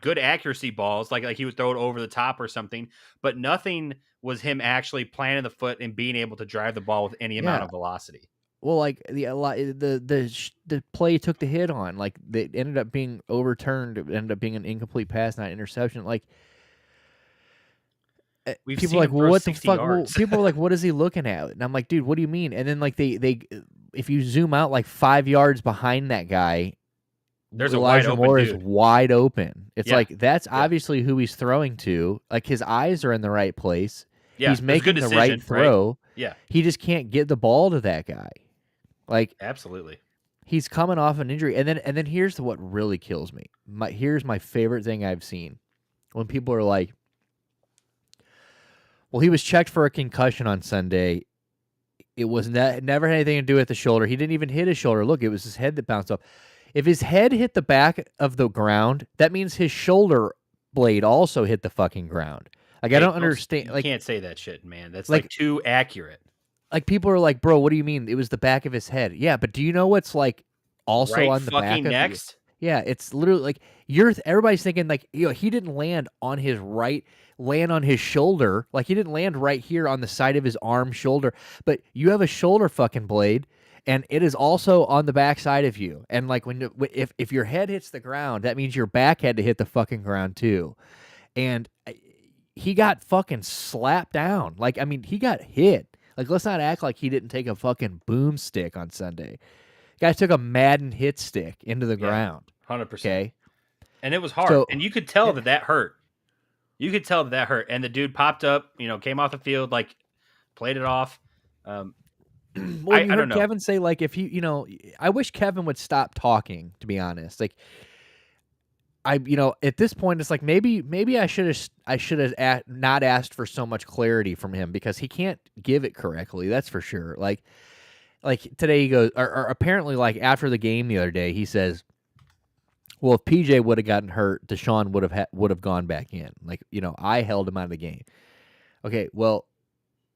[SPEAKER 1] good accuracy balls, like he would throw it over the top or something, but nothing was him actually planting the foot and being able to drive the ball with any amount
[SPEAKER 2] yeah.
[SPEAKER 1] of velocity.
[SPEAKER 2] Well, like the play took the hit on, like they ended up being overturned. It ended up being an incomplete pass, not interception. Like
[SPEAKER 1] We've
[SPEAKER 2] people are
[SPEAKER 1] seen
[SPEAKER 2] like,
[SPEAKER 1] him
[SPEAKER 2] well,
[SPEAKER 1] throw
[SPEAKER 2] what the
[SPEAKER 1] 60
[SPEAKER 2] fuck? Well,
[SPEAKER 1] yards.
[SPEAKER 2] people are like, what is he looking at? And I'm like, dude, what do you mean? And then like they if you zoom out like 5 yards behind that guy,
[SPEAKER 1] There's a wide
[SPEAKER 2] Elijah
[SPEAKER 1] open
[SPEAKER 2] Moore is
[SPEAKER 1] dude.
[SPEAKER 2] wide open. It's
[SPEAKER 1] Yeah.
[SPEAKER 2] like that's
[SPEAKER 1] Yeah.
[SPEAKER 2] obviously who he's throwing to. Like his eyes are in the right place.
[SPEAKER 1] Yeah.
[SPEAKER 2] He's
[SPEAKER 1] It was a good
[SPEAKER 2] making the right
[SPEAKER 1] decision, right?
[SPEAKER 2] throw.
[SPEAKER 1] Yeah.
[SPEAKER 2] He just can't get the ball to that guy. Like
[SPEAKER 1] Absolutely.
[SPEAKER 2] he's coming off an injury, and then here's what really kills me. Here's my favorite thing I've seen when people are like, "Well, he was checked for a concussion on Sunday. It was never had anything to do with the shoulder. He didn't even hit his shoulder. Look, it was his head that bounced off. If his head hit the back of the ground, that means his shoulder blade also hit the fucking ground. Like I
[SPEAKER 1] Hey,
[SPEAKER 2] don't understand.
[SPEAKER 1] you
[SPEAKER 2] Like
[SPEAKER 1] can't say that shit, man. That's like
[SPEAKER 2] like
[SPEAKER 1] too accurate.
[SPEAKER 2] like people are like, bro, what do you mean? It was the back of his head. Yeah, but do you know what's like also
[SPEAKER 1] Right
[SPEAKER 2] on the back
[SPEAKER 1] fucking
[SPEAKER 2] of you?
[SPEAKER 1] next.
[SPEAKER 2] Yeah, it's literally like everybody's thinking like, he didn't land on his land on his shoulder. Like he didn't land right here on the side of his arm shoulder, but you have a shoulder fucking blade and it is also on the back side of you. And like if your head hits the ground, that means your back had to hit the fucking ground too. And he got fucking slapped down. Like I mean, he got hit. Like let's not act like he didn't take a fucking boomstick on Sunday. Guy took a Madden hit stick into the
[SPEAKER 1] Yeah.
[SPEAKER 2] ground.
[SPEAKER 1] 100%.
[SPEAKER 2] Okay.
[SPEAKER 1] And it was hard.
[SPEAKER 2] So,
[SPEAKER 1] And you could tell
[SPEAKER 2] and,
[SPEAKER 1] that hurt. You could tell that hurt. And the dude popped up, came off the field, like played it off.
[SPEAKER 2] well, you
[SPEAKER 1] I don't
[SPEAKER 2] heard
[SPEAKER 1] know.
[SPEAKER 2] Kevin say like if I wish Kevin would stop talking. To be honest, like at this point it's like maybe I should have not asked for so much clarity from him because he can't give it correctly. That's for sure. Like today he goes or apparently like after the game the other day he says, well, if PJ would have gotten hurt, Deshaun would have gone back in. Like, I held him out of the game. Okay, well,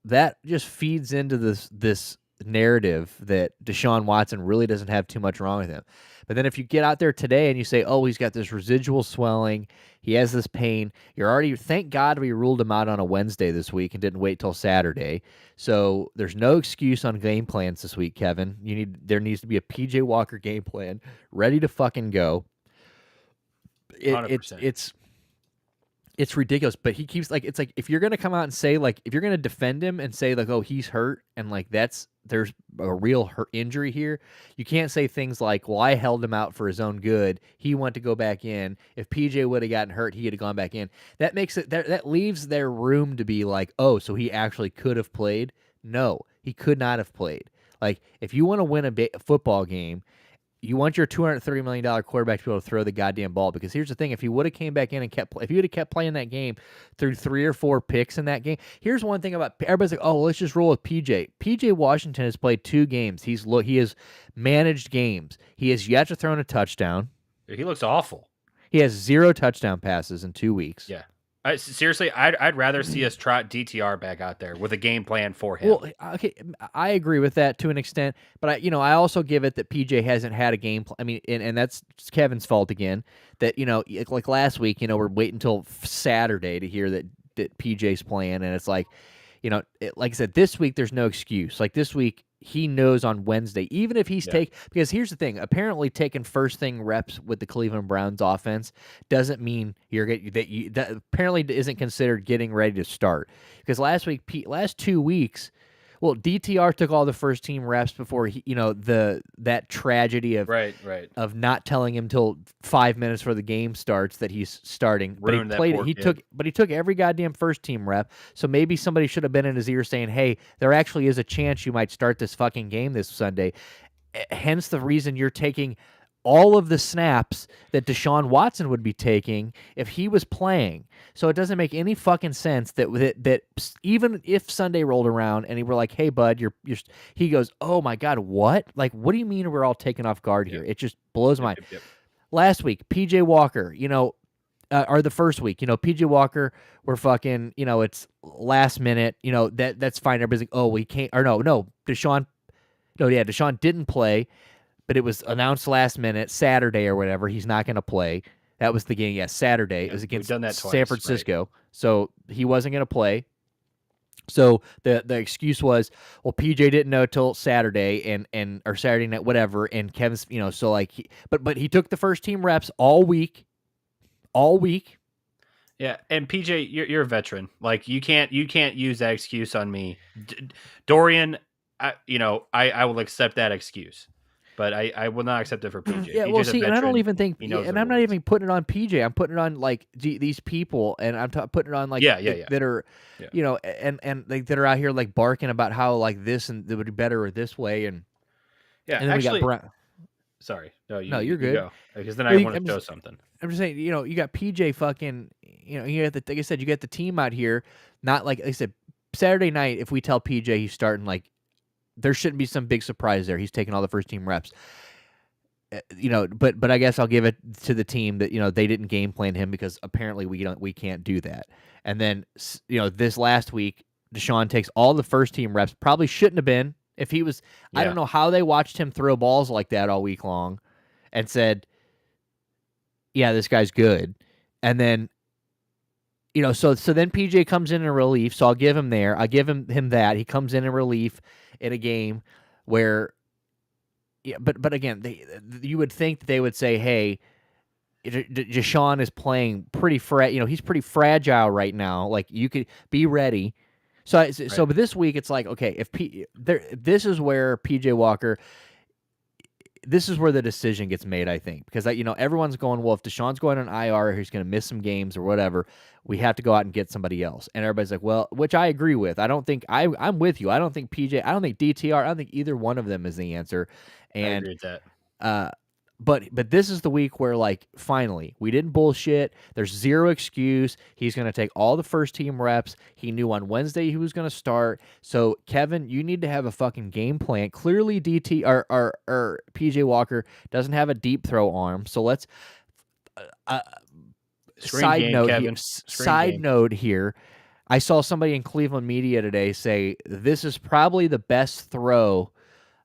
[SPEAKER 2] that just feeds into this narrative that Deshaun Watson really doesn't have too much wrong with him. But then if you get out there today and you say, "Oh, he's got this residual swelling, he has this pain," thank God we ruled him out on a Wednesday this week and didn't wait till Saturday. So there's no excuse on game plans this week, Kevin. There needs to be a PJ Walker game plan ready to fucking go.
[SPEAKER 1] 100%.
[SPEAKER 2] It's ridiculous, but he keeps it's like if you're gonna come out and say like if you're gonna defend him and say like, oh, he's hurt and like there's a real injury here, you can't say things like, well, I held him out for his own good, he went to go back in, if PJ would have gotten hurt he would have gone back in. That makes it that leaves their room to be like, oh, so he actually could have played. No, he could not have played. Like if you want to win a football game, you want your $230 million quarterback to be able to throw the goddamn ball. Because here's the thing: if he would have came back in and if he would have kept playing that game through 3 or 4 picks in that game, here's one thing about everybody's like, oh, well, let's just roll with PJ. PJ Washington has played 2 games. He has managed games. He has yet to throw in a touchdown.
[SPEAKER 1] He looks awful.
[SPEAKER 2] He has 0 touchdown passes in 2 weeks.
[SPEAKER 1] Yeah. Seriously, I'd rather see us trot DTR back out there with a game plan for him.
[SPEAKER 2] Well, okay, I agree with that to an extent, but I also give it that PJ hasn't had a game plan. I mean, and that's Kevin's fault again. That like last week, we're waiting until Saturday to hear that PJ's playing, and it's like, like I said, this week there's no excuse. Like this week, he knows on Wednesday, even if he's because here's the thing: apparently, taking first thing reps with the Cleveland Browns offense doesn't mean that apparently isn't considered getting ready to start. Because last 2 weeks. Well, DTR took all the first team reps before that tragedy of
[SPEAKER 1] right
[SPEAKER 2] of not telling him till 5 minutes before the game starts that he's starting.
[SPEAKER 1] Ruined
[SPEAKER 2] but he played
[SPEAKER 1] that
[SPEAKER 2] it.
[SPEAKER 1] poor kid.
[SPEAKER 2] He took every goddamn first team rep. So maybe somebody should have been in his ear saying, "Hey, there actually is a chance you might start this fucking game this Sunday." Hence the reason you're taking all of the snaps that Deshaun Watson would be taking if he was playing. So it doesn't make any fucking sense that even if Sunday rolled around and he were like, "Hey, bud, you're," he goes, "Oh my God, what? Like, what do you mean we're all taken off guard here?" It just blows my mind. Last week, PJ Walker, or the first week, PJ Walker, we're fucking, it's last minute, that's fine. Everybody's like, "Oh, we can't," or no, Deshaun didn't play. But it was announced last minute, Saturday or whatever. He's not going to play. That was the game. Yes, Saturday. It was against San Francisco. Right. So he wasn't going to play. So the excuse was, well, PJ didn't know till Saturday and or Saturday night, whatever. And Kevin's, so like, but he took the first team reps all week.
[SPEAKER 1] Yeah, and PJ, you're a veteran. Like you can't use that excuse on me, Dorian. I will accept that excuse, but I will not accept it for PJ.
[SPEAKER 2] Yeah, well,
[SPEAKER 1] PJ's a
[SPEAKER 2] see, and I don't
[SPEAKER 1] veteran.
[SPEAKER 2] even think,
[SPEAKER 1] He knows
[SPEAKER 2] and
[SPEAKER 1] the
[SPEAKER 2] I'm not
[SPEAKER 1] rules.
[SPEAKER 2] even putting it on PJ. I'm putting it on like these people, and I'm putting it on like
[SPEAKER 1] Yeah, yeah, yeah,
[SPEAKER 2] that are,
[SPEAKER 1] yeah.
[SPEAKER 2] and like that are out here like barking about how like this and it would be better or this way,
[SPEAKER 1] Yeah,
[SPEAKER 2] and then we got
[SPEAKER 1] actually,
[SPEAKER 2] Brown.
[SPEAKER 1] sorry. No,
[SPEAKER 2] No, you're
[SPEAKER 1] you
[SPEAKER 2] good.
[SPEAKER 1] go because then I
[SPEAKER 2] Well,
[SPEAKER 1] want to show something.
[SPEAKER 2] I'm just saying, you got PJ fucking, you got like I said, you got the team out here, not like I said, Saturday night. If we tell PJ he's starting, like there shouldn't be some big surprise there. He's taking all the first team reps. But I guess I'll give it to the team that they didn't game plan him because apparently we can't do that. And then this last week, Deshaun takes all the first team reps. Probably shouldn't have been if he was. I don't
[SPEAKER 1] Yeah,
[SPEAKER 2] know how they watched him throw balls like that all week long, and said, "Yeah, this guy's good." And then so then PJ comes in relief. So I'll give him there. I give him that he comes in relief in a game where. Yeah, but again, you would think that they would say, "Hey, Deshaun is playing pretty he's pretty fragile right now. Like you could be ready."
[SPEAKER 1] right.
[SPEAKER 2] But this week it's like, okay, this is where PJ Walker, this is where the decision gets made, I think, because everyone's going, well, if Deshaun's going on IR, he's going to miss some games or whatever. We have to go out and get somebody else, and everybody's like, well, which I agree with. I don't think I'm with you. I don't think PJ. I don't think DTR. I don't think either one of them is the answer,
[SPEAKER 1] I
[SPEAKER 2] and
[SPEAKER 1] agree with that.
[SPEAKER 2] uh, but this is the week where like finally we didn't bullshit. There's zero excuse. He's going to take all the first team reps. He knew on Wednesday he was going to start. So Kevin, you need to have a fucking game plan. Clearly DT or PJ Walker doesn't have a deep throw arm. So let's uh,
[SPEAKER 1] Screen game, Kevin. Screen
[SPEAKER 2] side
[SPEAKER 1] game.
[SPEAKER 2] note here. I saw somebody in Cleveland media today say this is probably the best throw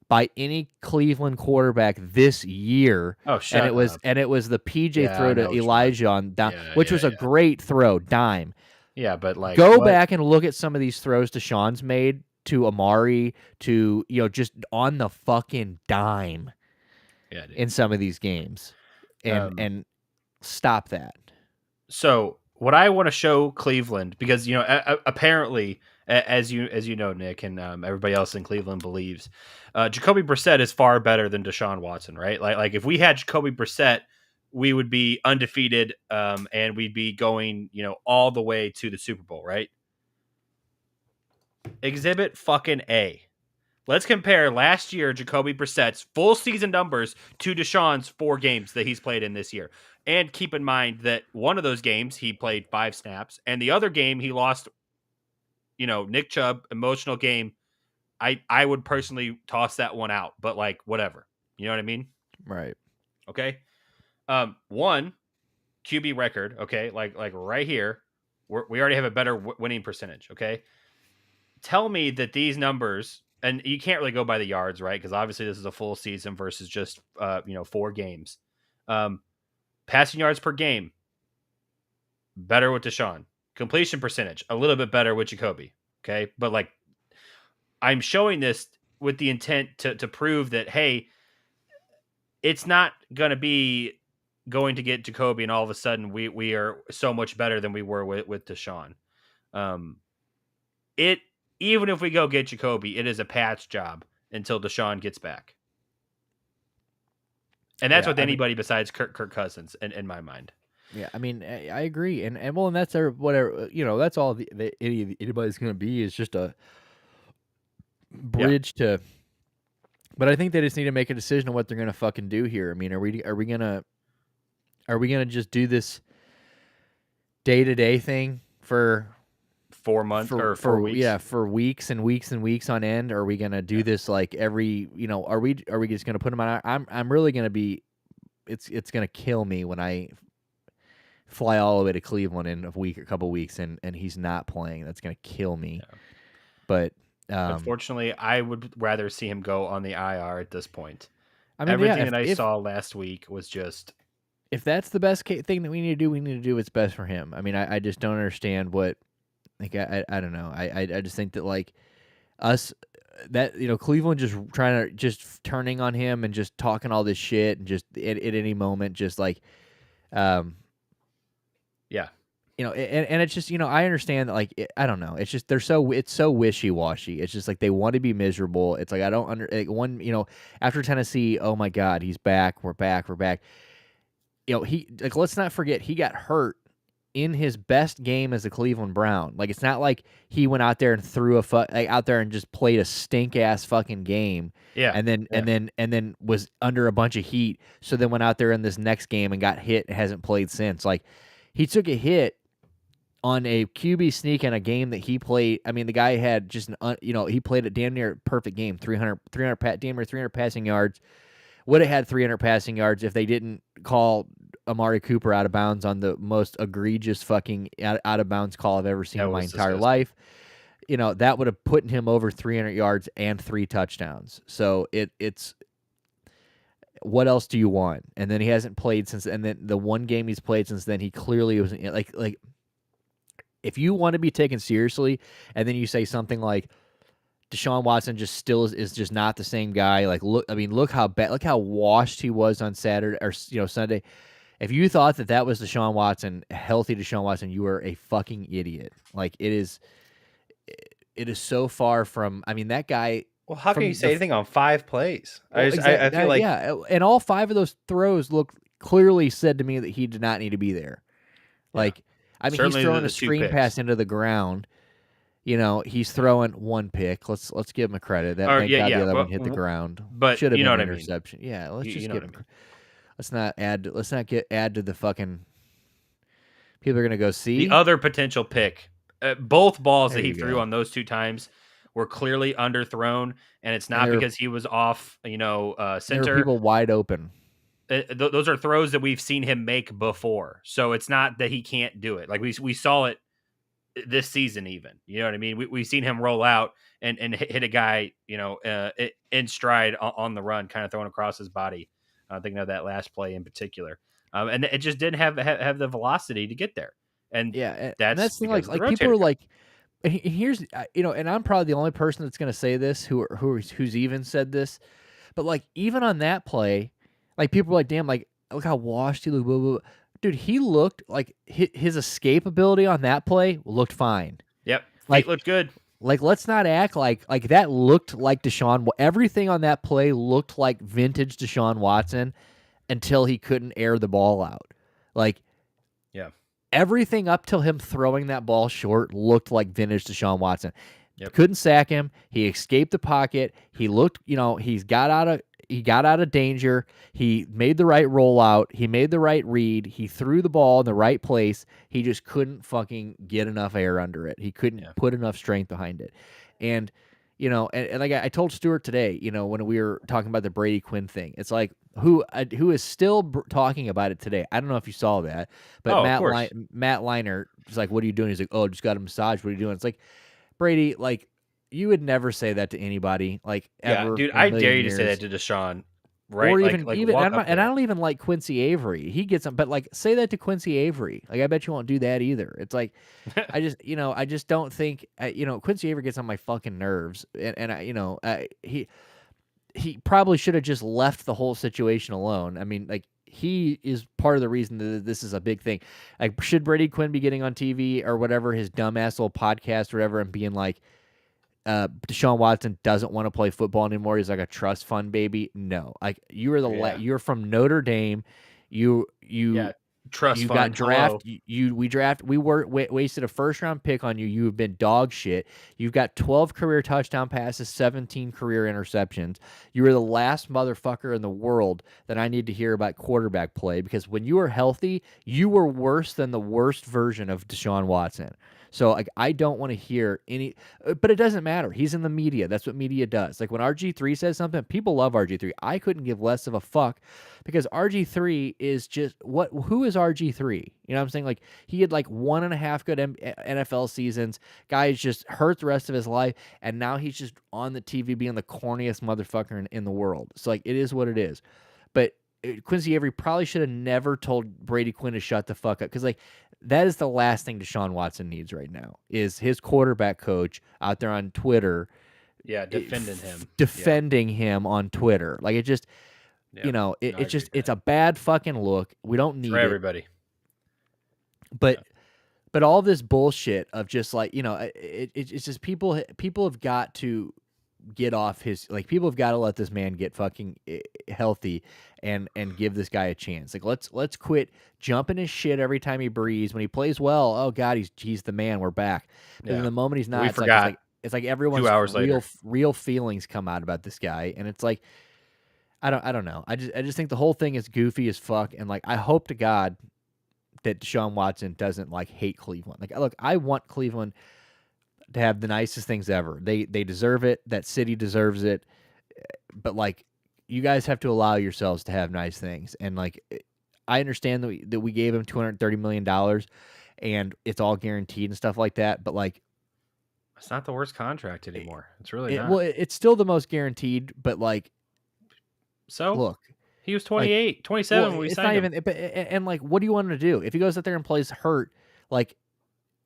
[SPEAKER 2] by any Cleveland quarterback this year,
[SPEAKER 1] Oh,
[SPEAKER 2] and
[SPEAKER 1] shut
[SPEAKER 2] it was
[SPEAKER 1] up.
[SPEAKER 2] the PJ
[SPEAKER 1] Yeah, I
[SPEAKER 2] throw
[SPEAKER 1] know
[SPEAKER 2] to
[SPEAKER 1] what you meant.
[SPEAKER 2] Elijah on down,
[SPEAKER 1] Yeah,
[SPEAKER 2] which
[SPEAKER 1] yeah,
[SPEAKER 2] was a
[SPEAKER 1] yeah.
[SPEAKER 2] great throw, dime.
[SPEAKER 1] Yeah, but like
[SPEAKER 2] Go
[SPEAKER 1] what?
[SPEAKER 2] back and look at some of these throws Deshaun's made to Amari, to just on the fucking dime
[SPEAKER 1] Yeah, dude.
[SPEAKER 2] in some of these games, and
[SPEAKER 1] Um,
[SPEAKER 2] and stop that.
[SPEAKER 1] so what I want to show Cleveland, because apparently, as you know, Nick, and everybody else in Cleveland believes, Jacoby Brissett is far better than Deshaun Watson, right? Like if we had Jacoby Brissett, we would be undefeated, and we'd be going, all the way to the Super Bowl, right? Exhibit fucking A. Let's compare last year Jacoby Brissett's full season numbers to Deshaun's 4 games that he's played in this year. And keep in mind that one of those games he played 5 snaps, and the other game he lost, Nick Chubb, emotional game. I would personally toss that one out, but like whatever. You know what I mean?
[SPEAKER 2] Right.
[SPEAKER 1] Okay. One QB record, okay, like right here, we already have a better winning percentage, okay? Tell me that these numbers, and you can't really go by the yards, right? Because obviously this is a full season versus just 4 games. Um, Passing yards per game, better with Deshaun. Completion percentage, a little bit better with Jacoby. Okay, but like I'm showing this with the intent to prove that hey, it's not gonna be going to get Jacoby, and all of a sudden we are so much better than we were with Deshaun. Um, it Even if we go get Jacoby, it is a patch job until Deshaun gets back. And that's
[SPEAKER 2] Yeah.
[SPEAKER 1] with
[SPEAKER 2] I mean.
[SPEAKER 1] anybody besides Kirk Cousins, in my mind.
[SPEAKER 2] Yeah, I mean, I agree, and well, and that's whatever that's all anybody's going to be is just a
[SPEAKER 1] Yeah.
[SPEAKER 2] bridge to. But I think they just need to make a decision on what they're going to fucking do here. I mean, are we gonna just do this day to day thing for
[SPEAKER 1] 4 months or 4 weeks.
[SPEAKER 2] yeah, for weeks and weeks and weeks on end? Or are we gonna do
[SPEAKER 1] Yeah.
[SPEAKER 2] this like every are we just gonna put them on? I'm really gonna be. It's gonna kill me when I fly all the way to Cleveland in a couple weeks, and he's not playing. That's gonna kill me.
[SPEAKER 1] Yeah.
[SPEAKER 2] But
[SPEAKER 1] Unfortunately, I would rather see him go on the IR at this point.
[SPEAKER 2] I mean, yeah,
[SPEAKER 1] Everything that I saw last week was just
[SPEAKER 2] if that's the best thing that we need to do, we need to do what's best for him. I mean, I just don't understand what Like I don't know. I just think that like us that Cleveland just trying to just turning on him and just talking all this shit and just at any moment just like um
[SPEAKER 1] Yeah.
[SPEAKER 2] and it's just I understand that like I don't know, it's just it's so wishy-washy. It's just like they want to be miserable. It's like I don't like one after Tennessee, oh my god, he's back, we're back. He like let's not forget he got hurt in his best game as a Cleveland Brown. Like it's not like he went out there and threw out there and just played a stink ass fucking game
[SPEAKER 1] Yeah.
[SPEAKER 2] and then
[SPEAKER 1] Yeah.
[SPEAKER 2] was under a bunch of heat. So then went out there in this next game and got hit and hasn't played since. Like he took a hit on a QB sneak in a game that he played. I mean, the guy had just he played a damn near perfect game, 300 damn near 300 passing yards. Would have had 300 passing yards if they didn't call Amari Cooper out of bounds on the most egregious fucking out of bounds call I've ever seen
[SPEAKER 1] That
[SPEAKER 2] in my
[SPEAKER 1] was
[SPEAKER 2] entire
[SPEAKER 1] disgusting.
[SPEAKER 2] life. That would have put him over 300 yards and 3 touchdowns. So it's what else do you want? And then he hasn't played since, and then the one game he's played since then, he clearly was like if you want to be taken seriously, and then you say something like Deshaun Watson just still is just not the same guy. Like look how bad, look how washed he was on Saturday or Sunday. If you thought that was Deshaun Watson, healthy Deshaun Watson, you are a fucking idiot. Like it is so far from. I mean, that guy
[SPEAKER 1] Well, how can you
[SPEAKER 2] from
[SPEAKER 1] say anything on 5 plays?
[SPEAKER 2] well,
[SPEAKER 1] I feel
[SPEAKER 2] exactly,
[SPEAKER 1] like
[SPEAKER 2] yeah, and all 5 of those throws look clearly said to me that he did not need to be there.
[SPEAKER 1] yeah.
[SPEAKER 2] Like, I mean, he's
[SPEAKER 1] Certainly
[SPEAKER 2] throwing a
[SPEAKER 1] the 2
[SPEAKER 2] screen
[SPEAKER 1] picks.
[SPEAKER 2] pass into the ground. He's
[SPEAKER 1] Yeah.
[SPEAKER 2] throwing 1 pick. Let's give him a credit. That
[SPEAKER 1] Or
[SPEAKER 2] thank
[SPEAKER 1] yeah,
[SPEAKER 2] God the
[SPEAKER 1] yeah,
[SPEAKER 2] other one hit the ground.
[SPEAKER 1] but
[SPEAKER 2] Should have
[SPEAKER 1] you know
[SPEAKER 2] been
[SPEAKER 1] what
[SPEAKER 2] an
[SPEAKER 1] I mean.
[SPEAKER 2] interception. Yeah, let's
[SPEAKER 1] You
[SPEAKER 2] just
[SPEAKER 1] know
[SPEAKER 2] give
[SPEAKER 1] what I
[SPEAKER 2] him.
[SPEAKER 1] mean.
[SPEAKER 2] Let's not add to the fucking. People are gonna go
[SPEAKER 1] The
[SPEAKER 2] see.
[SPEAKER 1] other potential pick, both balls
[SPEAKER 2] There
[SPEAKER 1] that he
[SPEAKER 2] you
[SPEAKER 1] threw
[SPEAKER 2] go.
[SPEAKER 1] on those 2 times were clearly underthrown, and it's
[SPEAKER 2] And
[SPEAKER 1] not because he was off,
[SPEAKER 2] there were
[SPEAKER 1] center.
[SPEAKER 2] people wide open.
[SPEAKER 1] Those are throws that we've seen him make before, so it's not that he can't do it. Like we saw it this season, even. You know what I mean? We've seen him roll out and hit a guy, in stride on the run, kind of throwing across his body. Thinking of that last play in particular, and it just didn't have the velocity to get there, and
[SPEAKER 2] Yeah, and
[SPEAKER 1] that's
[SPEAKER 2] that's the thing.
[SPEAKER 1] because of the
[SPEAKER 2] Like people
[SPEAKER 1] rotator
[SPEAKER 2] are
[SPEAKER 1] cuff.
[SPEAKER 2] like, here's and I'm probably the only person that's gonna say this who's even said this. But like even on that play, like people were like, "Damn, like look how washed he looked." Blah, blah, blah. Dude, he looked like his escape ability on that play looked fine.
[SPEAKER 1] Yep, feet
[SPEAKER 2] Like
[SPEAKER 1] looked good.
[SPEAKER 2] let's not act like that looked like Deshaun. Everything on that play looked like vintage Deshaun Watson until he couldn't air the ball out. Like
[SPEAKER 1] Yeah,
[SPEAKER 2] everything up till him throwing that ball short looked like vintage Deshaun Watson.
[SPEAKER 1] yep,
[SPEAKER 2] Couldn't sack him. He escaped the pocket. He looked, he got out of danger. He made the right rollout. He made the right read. He threw the ball in the right place. He just couldn't fucking get enough air under it. He couldn't
[SPEAKER 1] yeah.
[SPEAKER 2] put enough strength behind it. And and like I told Stuart today, when we were talking about the Brady Quinn thing, it's like who is still talking about it today. I don't know if you saw that, but
[SPEAKER 1] Oh, of course.
[SPEAKER 2] Matt Leinart was like, "What are you doing?" He's like, "Oh, just got a massage. What are you doing?" It's like Brady, like you would never say that to anybody, like
[SPEAKER 1] Yeah,
[SPEAKER 2] ever
[SPEAKER 1] dude,
[SPEAKER 2] in a
[SPEAKER 1] I dare
[SPEAKER 2] million
[SPEAKER 1] you to say that
[SPEAKER 2] years.
[SPEAKER 1] to Deshaun,
[SPEAKER 2] Or
[SPEAKER 1] right?
[SPEAKER 2] even
[SPEAKER 1] Like
[SPEAKER 2] and
[SPEAKER 1] walk up
[SPEAKER 2] I
[SPEAKER 1] there.
[SPEAKER 2] don't even like Quincy Avery. He gets them, but like say that to Quincy Avery. Like I bet you won't do that either. It's like I just don't think Quincy Avery gets on my fucking nerves, and he probably should have just left the whole situation alone. I mean, like he is part of the reason that this is a big thing. Like, should Brady Quinn be getting on TV or whatever his dumbass little podcast or whatever and being like, Deshaun Watson doesn't want to play football anymore. He's like a trust fund baby. No, like you are
[SPEAKER 1] Yeah,
[SPEAKER 2] you're from Notre Dame. You
[SPEAKER 1] yeah. Trust
[SPEAKER 2] you got
[SPEAKER 1] fund. Hello.
[SPEAKER 2] we were wasted a first round pick on you. You have been dog shit. You've got 12 career touchdown passes, 17 career interceptions. You were the last motherfucker in the world that I need to hear about quarterback play because when you were healthy, you were worse than the worst version of Deshaun Watson. So like I don't want to hear any but it doesn't matter. He's in the media. That's what media does. Like when RG3 says something, people love RG3. I couldn't give less of a fuck because RG3 is just who is RG3? You know what I'm saying? Like he had like 1.5 good NFL seasons. Guy's just hurt the rest of his life and now he's just on the TV being the corniest motherfucker in the world. So like it is what it is. But Quincy Avery probably should have never told Brady Quinn to shut the fuck up because like That is the last thing Deshaun Watson needs right now is his quarterback coach out there on Twitter
[SPEAKER 1] Yeah, defending him.
[SPEAKER 2] defending him on Twitter. Like it just,
[SPEAKER 1] Yeah. No, I
[SPEAKER 2] it's
[SPEAKER 1] agree
[SPEAKER 2] just
[SPEAKER 1] with
[SPEAKER 2] it's
[SPEAKER 1] that.
[SPEAKER 2] a bad fucking look. We don't
[SPEAKER 1] It's for
[SPEAKER 2] need it.
[SPEAKER 1] everybody.
[SPEAKER 2] But all this bullshit of just like, it's just people have got to get off his, like, people have got to let this man get fucking healthy and give this guy a chance. Like let's quit jumping his shit every time he breathes. When he plays well, oh god, he's the man, we're back. But then
[SPEAKER 1] Yeah.
[SPEAKER 2] the moment he's not,
[SPEAKER 1] We forgot
[SPEAKER 2] it's like
[SPEAKER 1] 2
[SPEAKER 2] everyone's
[SPEAKER 1] hours later.
[SPEAKER 2] real feelings come out about this guy, and it's like I don't know. I just think the whole thing is goofy as fuck, and like I hope to God that Deshaun Watson doesn't like hate Cleveland. Like look, I want Cleveland to have the nicest things ever. They deserve it. That city deserves it. But like, you guys have to allow yourselves to have nice things. And like, I understand that we gave him $230 million, and it's all guaranteed and stuff like that. But like,
[SPEAKER 1] It's not the worst contract anymore. It's really
[SPEAKER 2] it,
[SPEAKER 1] not.
[SPEAKER 2] well, it's still the most guaranteed. But like,
[SPEAKER 1] So
[SPEAKER 2] look,
[SPEAKER 1] he was
[SPEAKER 2] like,
[SPEAKER 1] 28,
[SPEAKER 2] well,
[SPEAKER 1] 27 when we
[SPEAKER 2] it's
[SPEAKER 1] signed
[SPEAKER 2] not
[SPEAKER 1] him.
[SPEAKER 2] even. But and like, what do you want him to do if he goes out there and plays hurt? Like,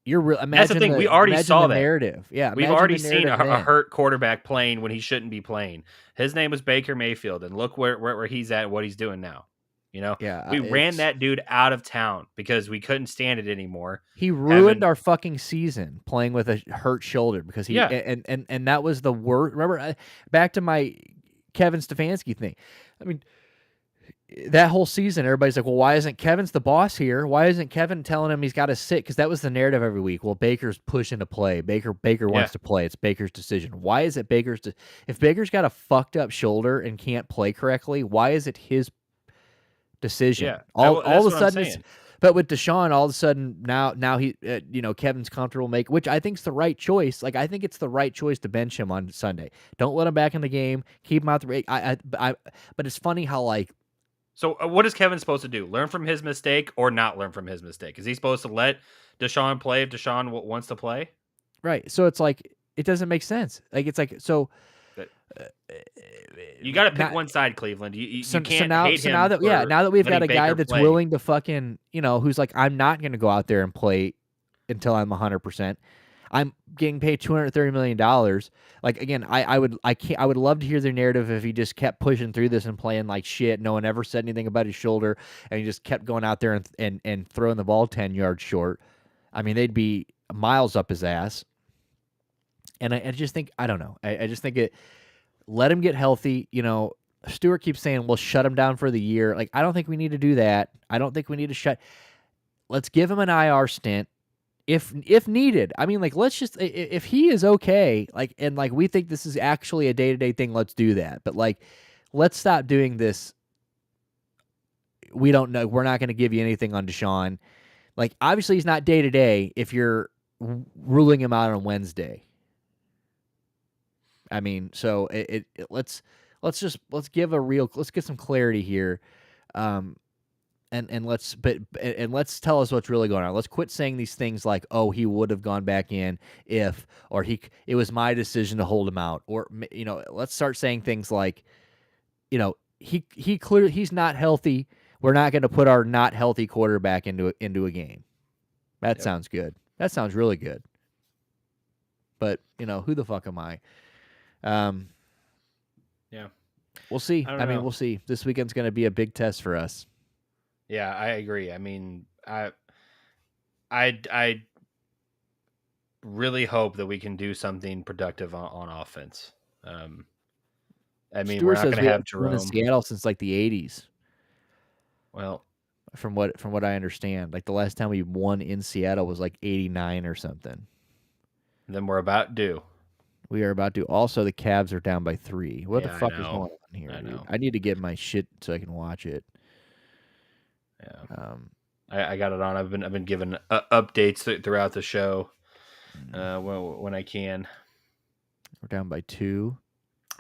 [SPEAKER 2] you're real.
[SPEAKER 1] That's the thing. We already
[SPEAKER 2] Imagine
[SPEAKER 1] saw
[SPEAKER 2] the
[SPEAKER 1] that.
[SPEAKER 2] narrative. Yeah,
[SPEAKER 1] We've
[SPEAKER 2] imagine
[SPEAKER 1] already
[SPEAKER 2] the
[SPEAKER 1] seen
[SPEAKER 2] narrative
[SPEAKER 1] a
[SPEAKER 2] then.
[SPEAKER 1] hurt quarterback playing when he shouldn't be playing. His name was Baker Mayfield, and look where he's at, what he's doing now.
[SPEAKER 2] Yeah,
[SPEAKER 1] We ran
[SPEAKER 2] it's
[SPEAKER 1] that dude out of town because we couldn't stand it anymore.
[SPEAKER 2] he ruined our fucking season playing with a hurt shoulder because he
[SPEAKER 1] Yeah,
[SPEAKER 2] and that was the worst. Remember, back to my Kevin Stefanski thing. I mean, that whole season, everybody's like, "Well, why isn't Kevin's the boss here? Why isn't Kevin telling him he's got to sit?" Because that was the narrative every week. Well, Baker's pushing to play. Baker
[SPEAKER 1] yeah,
[SPEAKER 2] wants to play. It's Baker's decision. Why is it if Baker's got a fucked up shoulder and can't play correctly? Why is it his decision?
[SPEAKER 1] yeah.
[SPEAKER 2] All
[SPEAKER 1] That's
[SPEAKER 2] of a
[SPEAKER 1] what I'm
[SPEAKER 2] sudden it's
[SPEAKER 1] saying.
[SPEAKER 2] but with Deshaun, all of a sudden now he Kevin's comfortable which I think's the right choice. Like I think it's the right choice to bench him on Sunday. Don't let him back in the game. Keep him out the. But it's funny how like.
[SPEAKER 1] So what is Kevin supposed to do? Learn from his mistake or not learn from his mistake? Is he supposed to let Deshaun play if Deshaun wants to play?
[SPEAKER 2] Right. So it's like it doesn't make sense. Like it's like so.
[SPEAKER 1] But you got to pick
[SPEAKER 2] Not,
[SPEAKER 1] one side, Cleveland. You
[SPEAKER 2] so
[SPEAKER 1] can't
[SPEAKER 2] now
[SPEAKER 1] hate him
[SPEAKER 2] that
[SPEAKER 1] for
[SPEAKER 2] now that we've got
[SPEAKER 1] letting
[SPEAKER 2] a guy
[SPEAKER 1] Baker
[SPEAKER 2] that's
[SPEAKER 1] play.
[SPEAKER 2] willing to fucking who's like, I'm not going to go out there and play until I'm 100%. I'm getting paid $230 million. Like again, I would love to hear their narrative if he just kept pushing through this and playing like shit. No one ever said anything about his shoulder, and he just kept going out there and throwing the ball 10 yards short. I mean, they'd be miles up his ass. And I just think I don't know. I just think it. Let him get healthy. Stewart keeps saying we'll shut him down for the year. Like I don't think we need to do that. I don't think we need to shut. Let's give him an IR stint if needed. I mean, like let's just if he is okay, like and like we think this is actually a day-to-day thing, let's do that. But like let's stop doing this. We don't know. We're not going to give you anything on Deshaun. Like obviously he's not day-to-day if you're ruling him out on Wednesday. I mean, so let's get some clarity here. And let's tell us what's really going on. Let's quit saying these things like, "Oh, he would have gone back in if," or it was my decision to hold him out," or let's start saying things like, he's not healthy. We're not going to put our not healthy quarterback into a game. That sounds good. That sounds really good. But who the fuck am I?
[SPEAKER 1] Yeah,
[SPEAKER 2] we'll see.
[SPEAKER 1] I mean,
[SPEAKER 2] we'll see. This weekend's going to be a big test for us.
[SPEAKER 1] Yeah, I agree. I mean, I really hope that we can do something productive on offense. I mean,
[SPEAKER 2] Stewart
[SPEAKER 1] we're not
[SPEAKER 2] says
[SPEAKER 1] going
[SPEAKER 2] we
[SPEAKER 1] to have
[SPEAKER 2] haven't won in
[SPEAKER 1] Jerome.
[SPEAKER 2] Seattle since like the '80s.
[SPEAKER 1] Well,
[SPEAKER 2] from what I understand, like the last time we won in Seattle was like '89 or something.
[SPEAKER 1] Then we're about due.
[SPEAKER 2] We are about to. Also, the Cavs are down by 3. What the fuck is going on here, dude? I need to get my shit so I can watch it.
[SPEAKER 1] Yeah. I got it on. I've been given updates throughout the show when I can.
[SPEAKER 2] We're down by 2.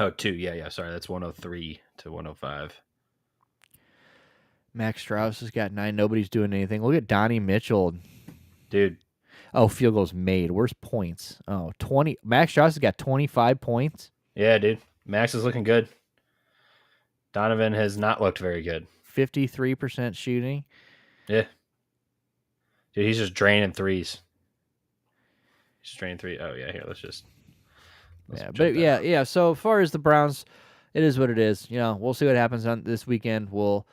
[SPEAKER 1] Oh, 2. Yeah. Sorry, that's 103 to 105.
[SPEAKER 2] Max Strauss has got 9. Nobody's doing anything. Look at Donnie Mitchell.
[SPEAKER 1] Dude.
[SPEAKER 2] Oh, field goals made. Where's points? Oh, 20. Max Strauss has got 25 points.
[SPEAKER 1] Yeah, dude. Max is looking good. Donovan has not looked very good.
[SPEAKER 2] 53% shooting.
[SPEAKER 1] Yeah. Dude, he's just draining threes. He's draining three. Oh yeah, here let's
[SPEAKER 2] Yeah,
[SPEAKER 1] check
[SPEAKER 2] but
[SPEAKER 1] that out.
[SPEAKER 2] yeah. So as far as the Browns, it is what it is. We'll see what happens on this weekend. We'll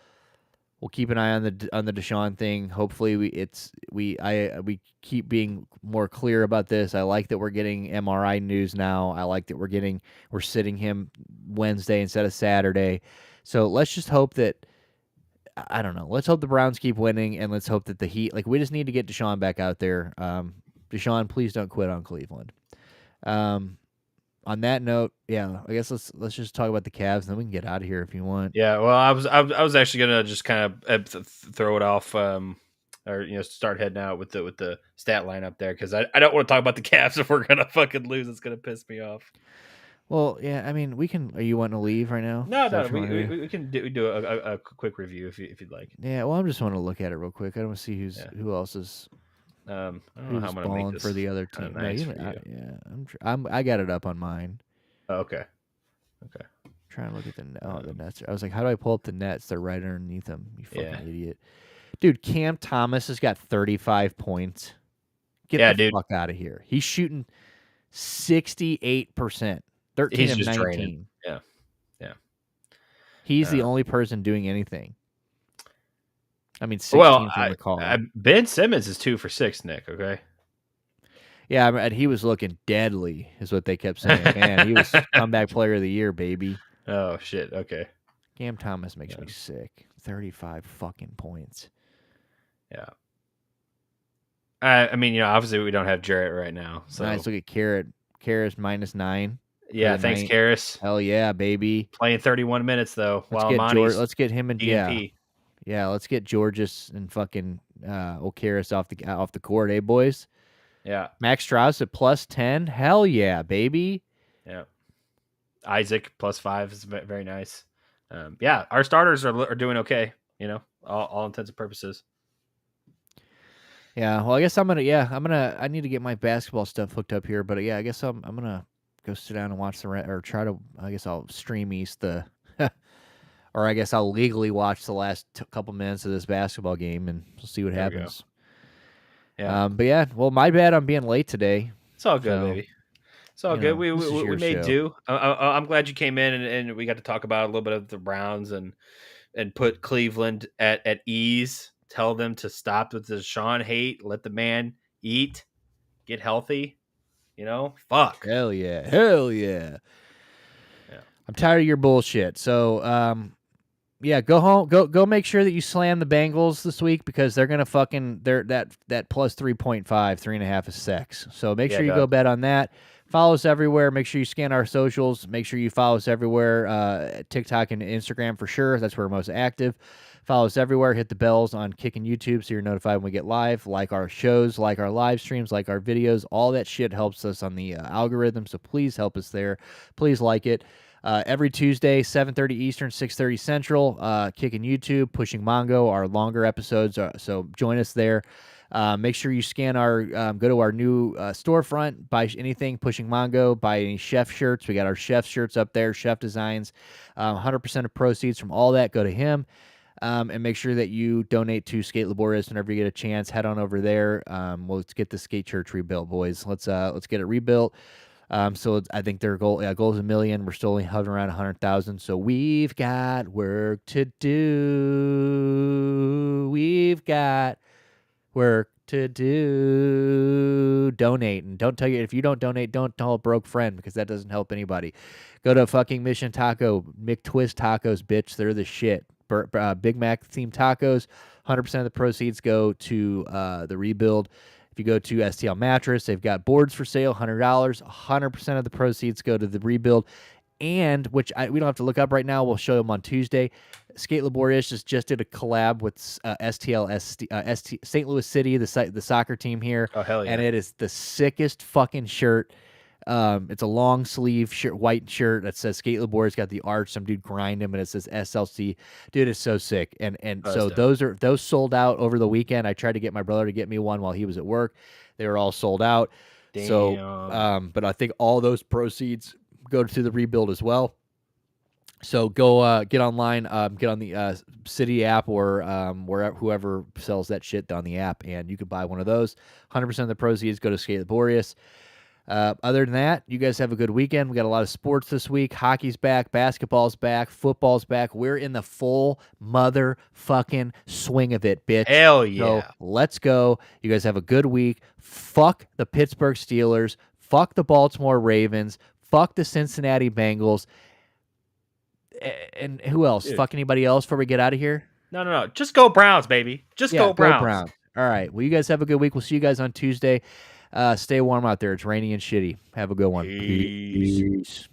[SPEAKER 2] keep an eye on the Deshaun thing. Hopefully, we keep being more clear about this. I like that we're getting MRI news now. I like that we're sitting him Wednesday instead of Saturday. So let's just hope that I don't know. Let's hope the Browns keep winning, and let's hope that the Heat we just need to get Deshaun back out there. Deshaun, please don't quit on Cleveland. Um, on that note, yeah, I guess let's just talk about the Cavs, and then we can get out of here if you want.
[SPEAKER 1] Yeah, well, I was actually gonna just kind of throw it off, or start heading out with the stat line up there because I don't want to talk about the Cavs if we're gonna fucking lose. It's gonna piss me off.
[SPEAKER 2] Well, yeah, I mean, we can. Are you wanting to leave right now?
[SPEAKER 1] No,
[SPEAKER 2] Is that
[SPEAKER 1] no,
[SPEAKER 2] what you want to do?
[SPEAKER 1] we can do a quick review if you'd like.
[SPEAKER 2] Yeah, well, I'm just want to look at it real quick. I don't want to see
[SPEAKER 1] Yeah.
[SPEAKER 2] who else is
[SPEAKER 1] I don't know how I'm gonna make
[SPEAKER 2] balling for
[SPEAKER 1] this
[SPEAKER 2] the other
[SPEAKER 1] kind of
[SPEAKER 2] team. No,
[SPEAKER 1] nice for you.
[SPEAKER 2] yeah, I got it up on mine.
[SPEAKER 1] Oh, okay.
[SPEAKER 2] Trying to look at the
[SPEAKER 1] Um,
[SPEAKER 2] Nets. I was like, how do I pull up the Nets? They're right underneath them. You fucking
[SPEAKER 1] yeah,
[SPEAKER 2] idiot, dude. Cam Thomas has got 35 points. Get
[SPEAKER 1] yeah,
[SPEAKER 2] the
[SPEAKER 1] dude.
[SPEAKER 2] fuck out of here. He's shooting 68%, 13
[SPEAKER 1] He's
[SPEAKER 2] of
[SPEAKER 1] just draining.
[SPEAKER 2] 19.
[SPEAKER 1] Yeah, yeah.
[SPEAKER 2] He's the
[SPEAKER 1] Uh,
[SPEAKER 2] only person doing anything. I mean,
[SPEAKER 1] well,
[SPEAKER 2] 16 for McCall.
[SPEAKER 1] Ben Simmons is 2 for 6, Nick. Okay.
[SPEAKER 2] Yeah, and he was looking deadly, is what they kept saying. Man, he was comeback player of the year, baby.
[SPEAKER 1] Oh shit. Okay.
[SPEAKER 2] Cam Thomas makes
[SPEAKER 1] Yeah.
[SPEAKER 2] me sick. 35 fucking points.
[SPEAKER 1] Yeah. I mean, obviously we don't have Jarrett right now, so
[SPEAKER 2] Nice. Look at Carrot. Carrot's -9 for
[SPEAKER 1] yeah.
[SPEAKER 2] the
[SPEAKER 1] Thanks,
[SPEAKER 2] night.
[SPEAKER 1] Karras.
[SPEAKER 2] Hell yeah, baby.
[SPEAKER 1] Playing 31 minutes though,
[SPEAKER 2] Let's
[SPEAKER 1] while
[SPEAKER 2] get George.
[SPEAKER 1] Monty's
[SPEAKER 2] Let's get him and
[SPEAKER 1] DNP.
[SPEAKER 2] yeah. Let's get Georges and fucking Okaris off the court, boys.
[SPEAKER 1] Yeah,
[SPEAKER 2] Max Strauss at +10. Hell yeah, baby.
[SPEAKER 1] yeah. Isaac +5 is very nice. Yeah, our starters are doing okay. All intents and purposes.
[SPEAKER 2] Yeah, well, I guess I'm gonna. Yeah, I need to get my basketball stuff hooked up here, but yeah, I guess I'm gonna go sit down and watch or try to. I guess I'll stream East the, or I guess I'll legally watch the last couple minutes of this basketball game and we'll see what
[SPEAKER 1] There we go.
[SPEAKER 2] happens.
[SPEAKER 1] Yeah,
[SPEAKER 2] But yeah, well, my bad on being late today.
[SPEAKER 1] it's all good,
[SPEAKER 2] So,
[SPEAKER 1] baby. It's all good.
[SPEAKER 2] this is
[SPEAKER 1] We
[SPEAKER 2] your
[SPEAKER 1] made
[SPEAKER 2] show.
[SPEAKER 1] do. I'm glad you came in and we got to talk about a little bit of the Browns and put Cleveland at ease. Tell them to stop with the Sean hate. Let the man eat. Get healthy. Fuck.
[SPEAKER 2] Hell yeah, hell yeah.
[SPEAKER 1] Yeah.
[SPEAKER 2] I'm tired of your bullshit. So, yeah, go home. Go make sure that you slam the Bengals this week because they're gonna they're that plus 3.5, 3.5 is sex. So make
[SPEAKER 1] Yeah,
[SPEAKER 2] sure you
[SPEAKER 1] dog.
[SPEAKER 2] go bet on that. Follow us everywhere. Make sure you scan our socials. Make sure you follow us everywhere. TikTok and Instagram for sure. That's where we're most active. Follow us everywhere. Hit the bells on Kick and YouTube so you're notified when we get live. Like our shows, like our live streams, like our videos. All that shit helps us on the algorithm. So please help us there. Please like it. Every Tuesday, 7:30 Eastern, 6:30 Central, Kicking YouTube, Pushing Mongo, our longer episodes. So join us there. Make sure you scan go to our new storefront, buy anything Pushing Mongo, buy any chef shirts. We got our chef shirts up there, chef designs. 100% of proceeds from all that go to him. And make sure that you donate to Skate Laborious whenever you get a chance. Head on over there. Let's get the skate church rebuilt, boys. Let's get it rebuilt. So I think their goal is $1 million. We're still only hovering around 100,000. So we've got work to do. We've got work to do. Donate, and don't tell you if you don't donate, don't tell a broke friend because that doesn't help anybody. Go to fucking Mission Taco, McTwist Tacos, bitch. They're the shit. Big Mac themed tacos. 100% of the proceeds go to the rebuild. If you go to STL Mattress, they've got boards for sale, $100. 100% of the proceeds go to the rebuild. And, which we don't have to look up right now, we'll show them on Tuesday. Skate Laborious just did a collab with St. Louis City, the soccer team here.
[SPEAKER 1] Oh, hell yeah.
[SPEAKER 2] And it is the sickest fucking shirt. It's a long sleeve shirt, white shirt that says Skate Laborious. It's got the arch, some dude grind him, and it says SLC. Dude, it's so sick. And so those sold out over the weekend. I tried to get my brother to get me one while he was at work. They were all sold out.
[SPEAKER 1] Damn.
[SPEAKER 2] So, but I think all those proceeds go to the rebuild as well. So go get online, get on the City app or wherever whoever sells that shit on the app, and you could buy one of those. 100% of the proceeds go to Skate Laborious. Other than that, you guys have a good weekend. We got a lot of sports this week. Hockey's back, basketball's back, football's back. We're in the full motherfucking swing of it, bitch.
[SPEAKER 1] Hell
[SPEAKER 2] So
[SPEAKER 1] yeah.
[SPEAKER 2] let's go. You guys have a good week. Fuck the Pittsburgh Steelers. Fuck the Baltimore Ravens. Fuck the Cincinnati Bengals. And who else?
[SPEAKER 1] Dude.
[SPEAKER 2] Fuck anybody else before we get out of here?
[SPEAKER 1] No. Just go Browns, baby. Just
[SPEAKER 2] Yeah,
[SPEAKER 1] go
[SPEAKER 2] go
[SPEAKER 1] Browns.
[SPEAKER 2] Browns. All right. Well, you guys have a good week. We'll see you guys on Tuesday. Stay warm out there. It's rainy and shitty. Have a good one.
[SPEAKER 1] Peace.
[SPEAKER 2] Peace.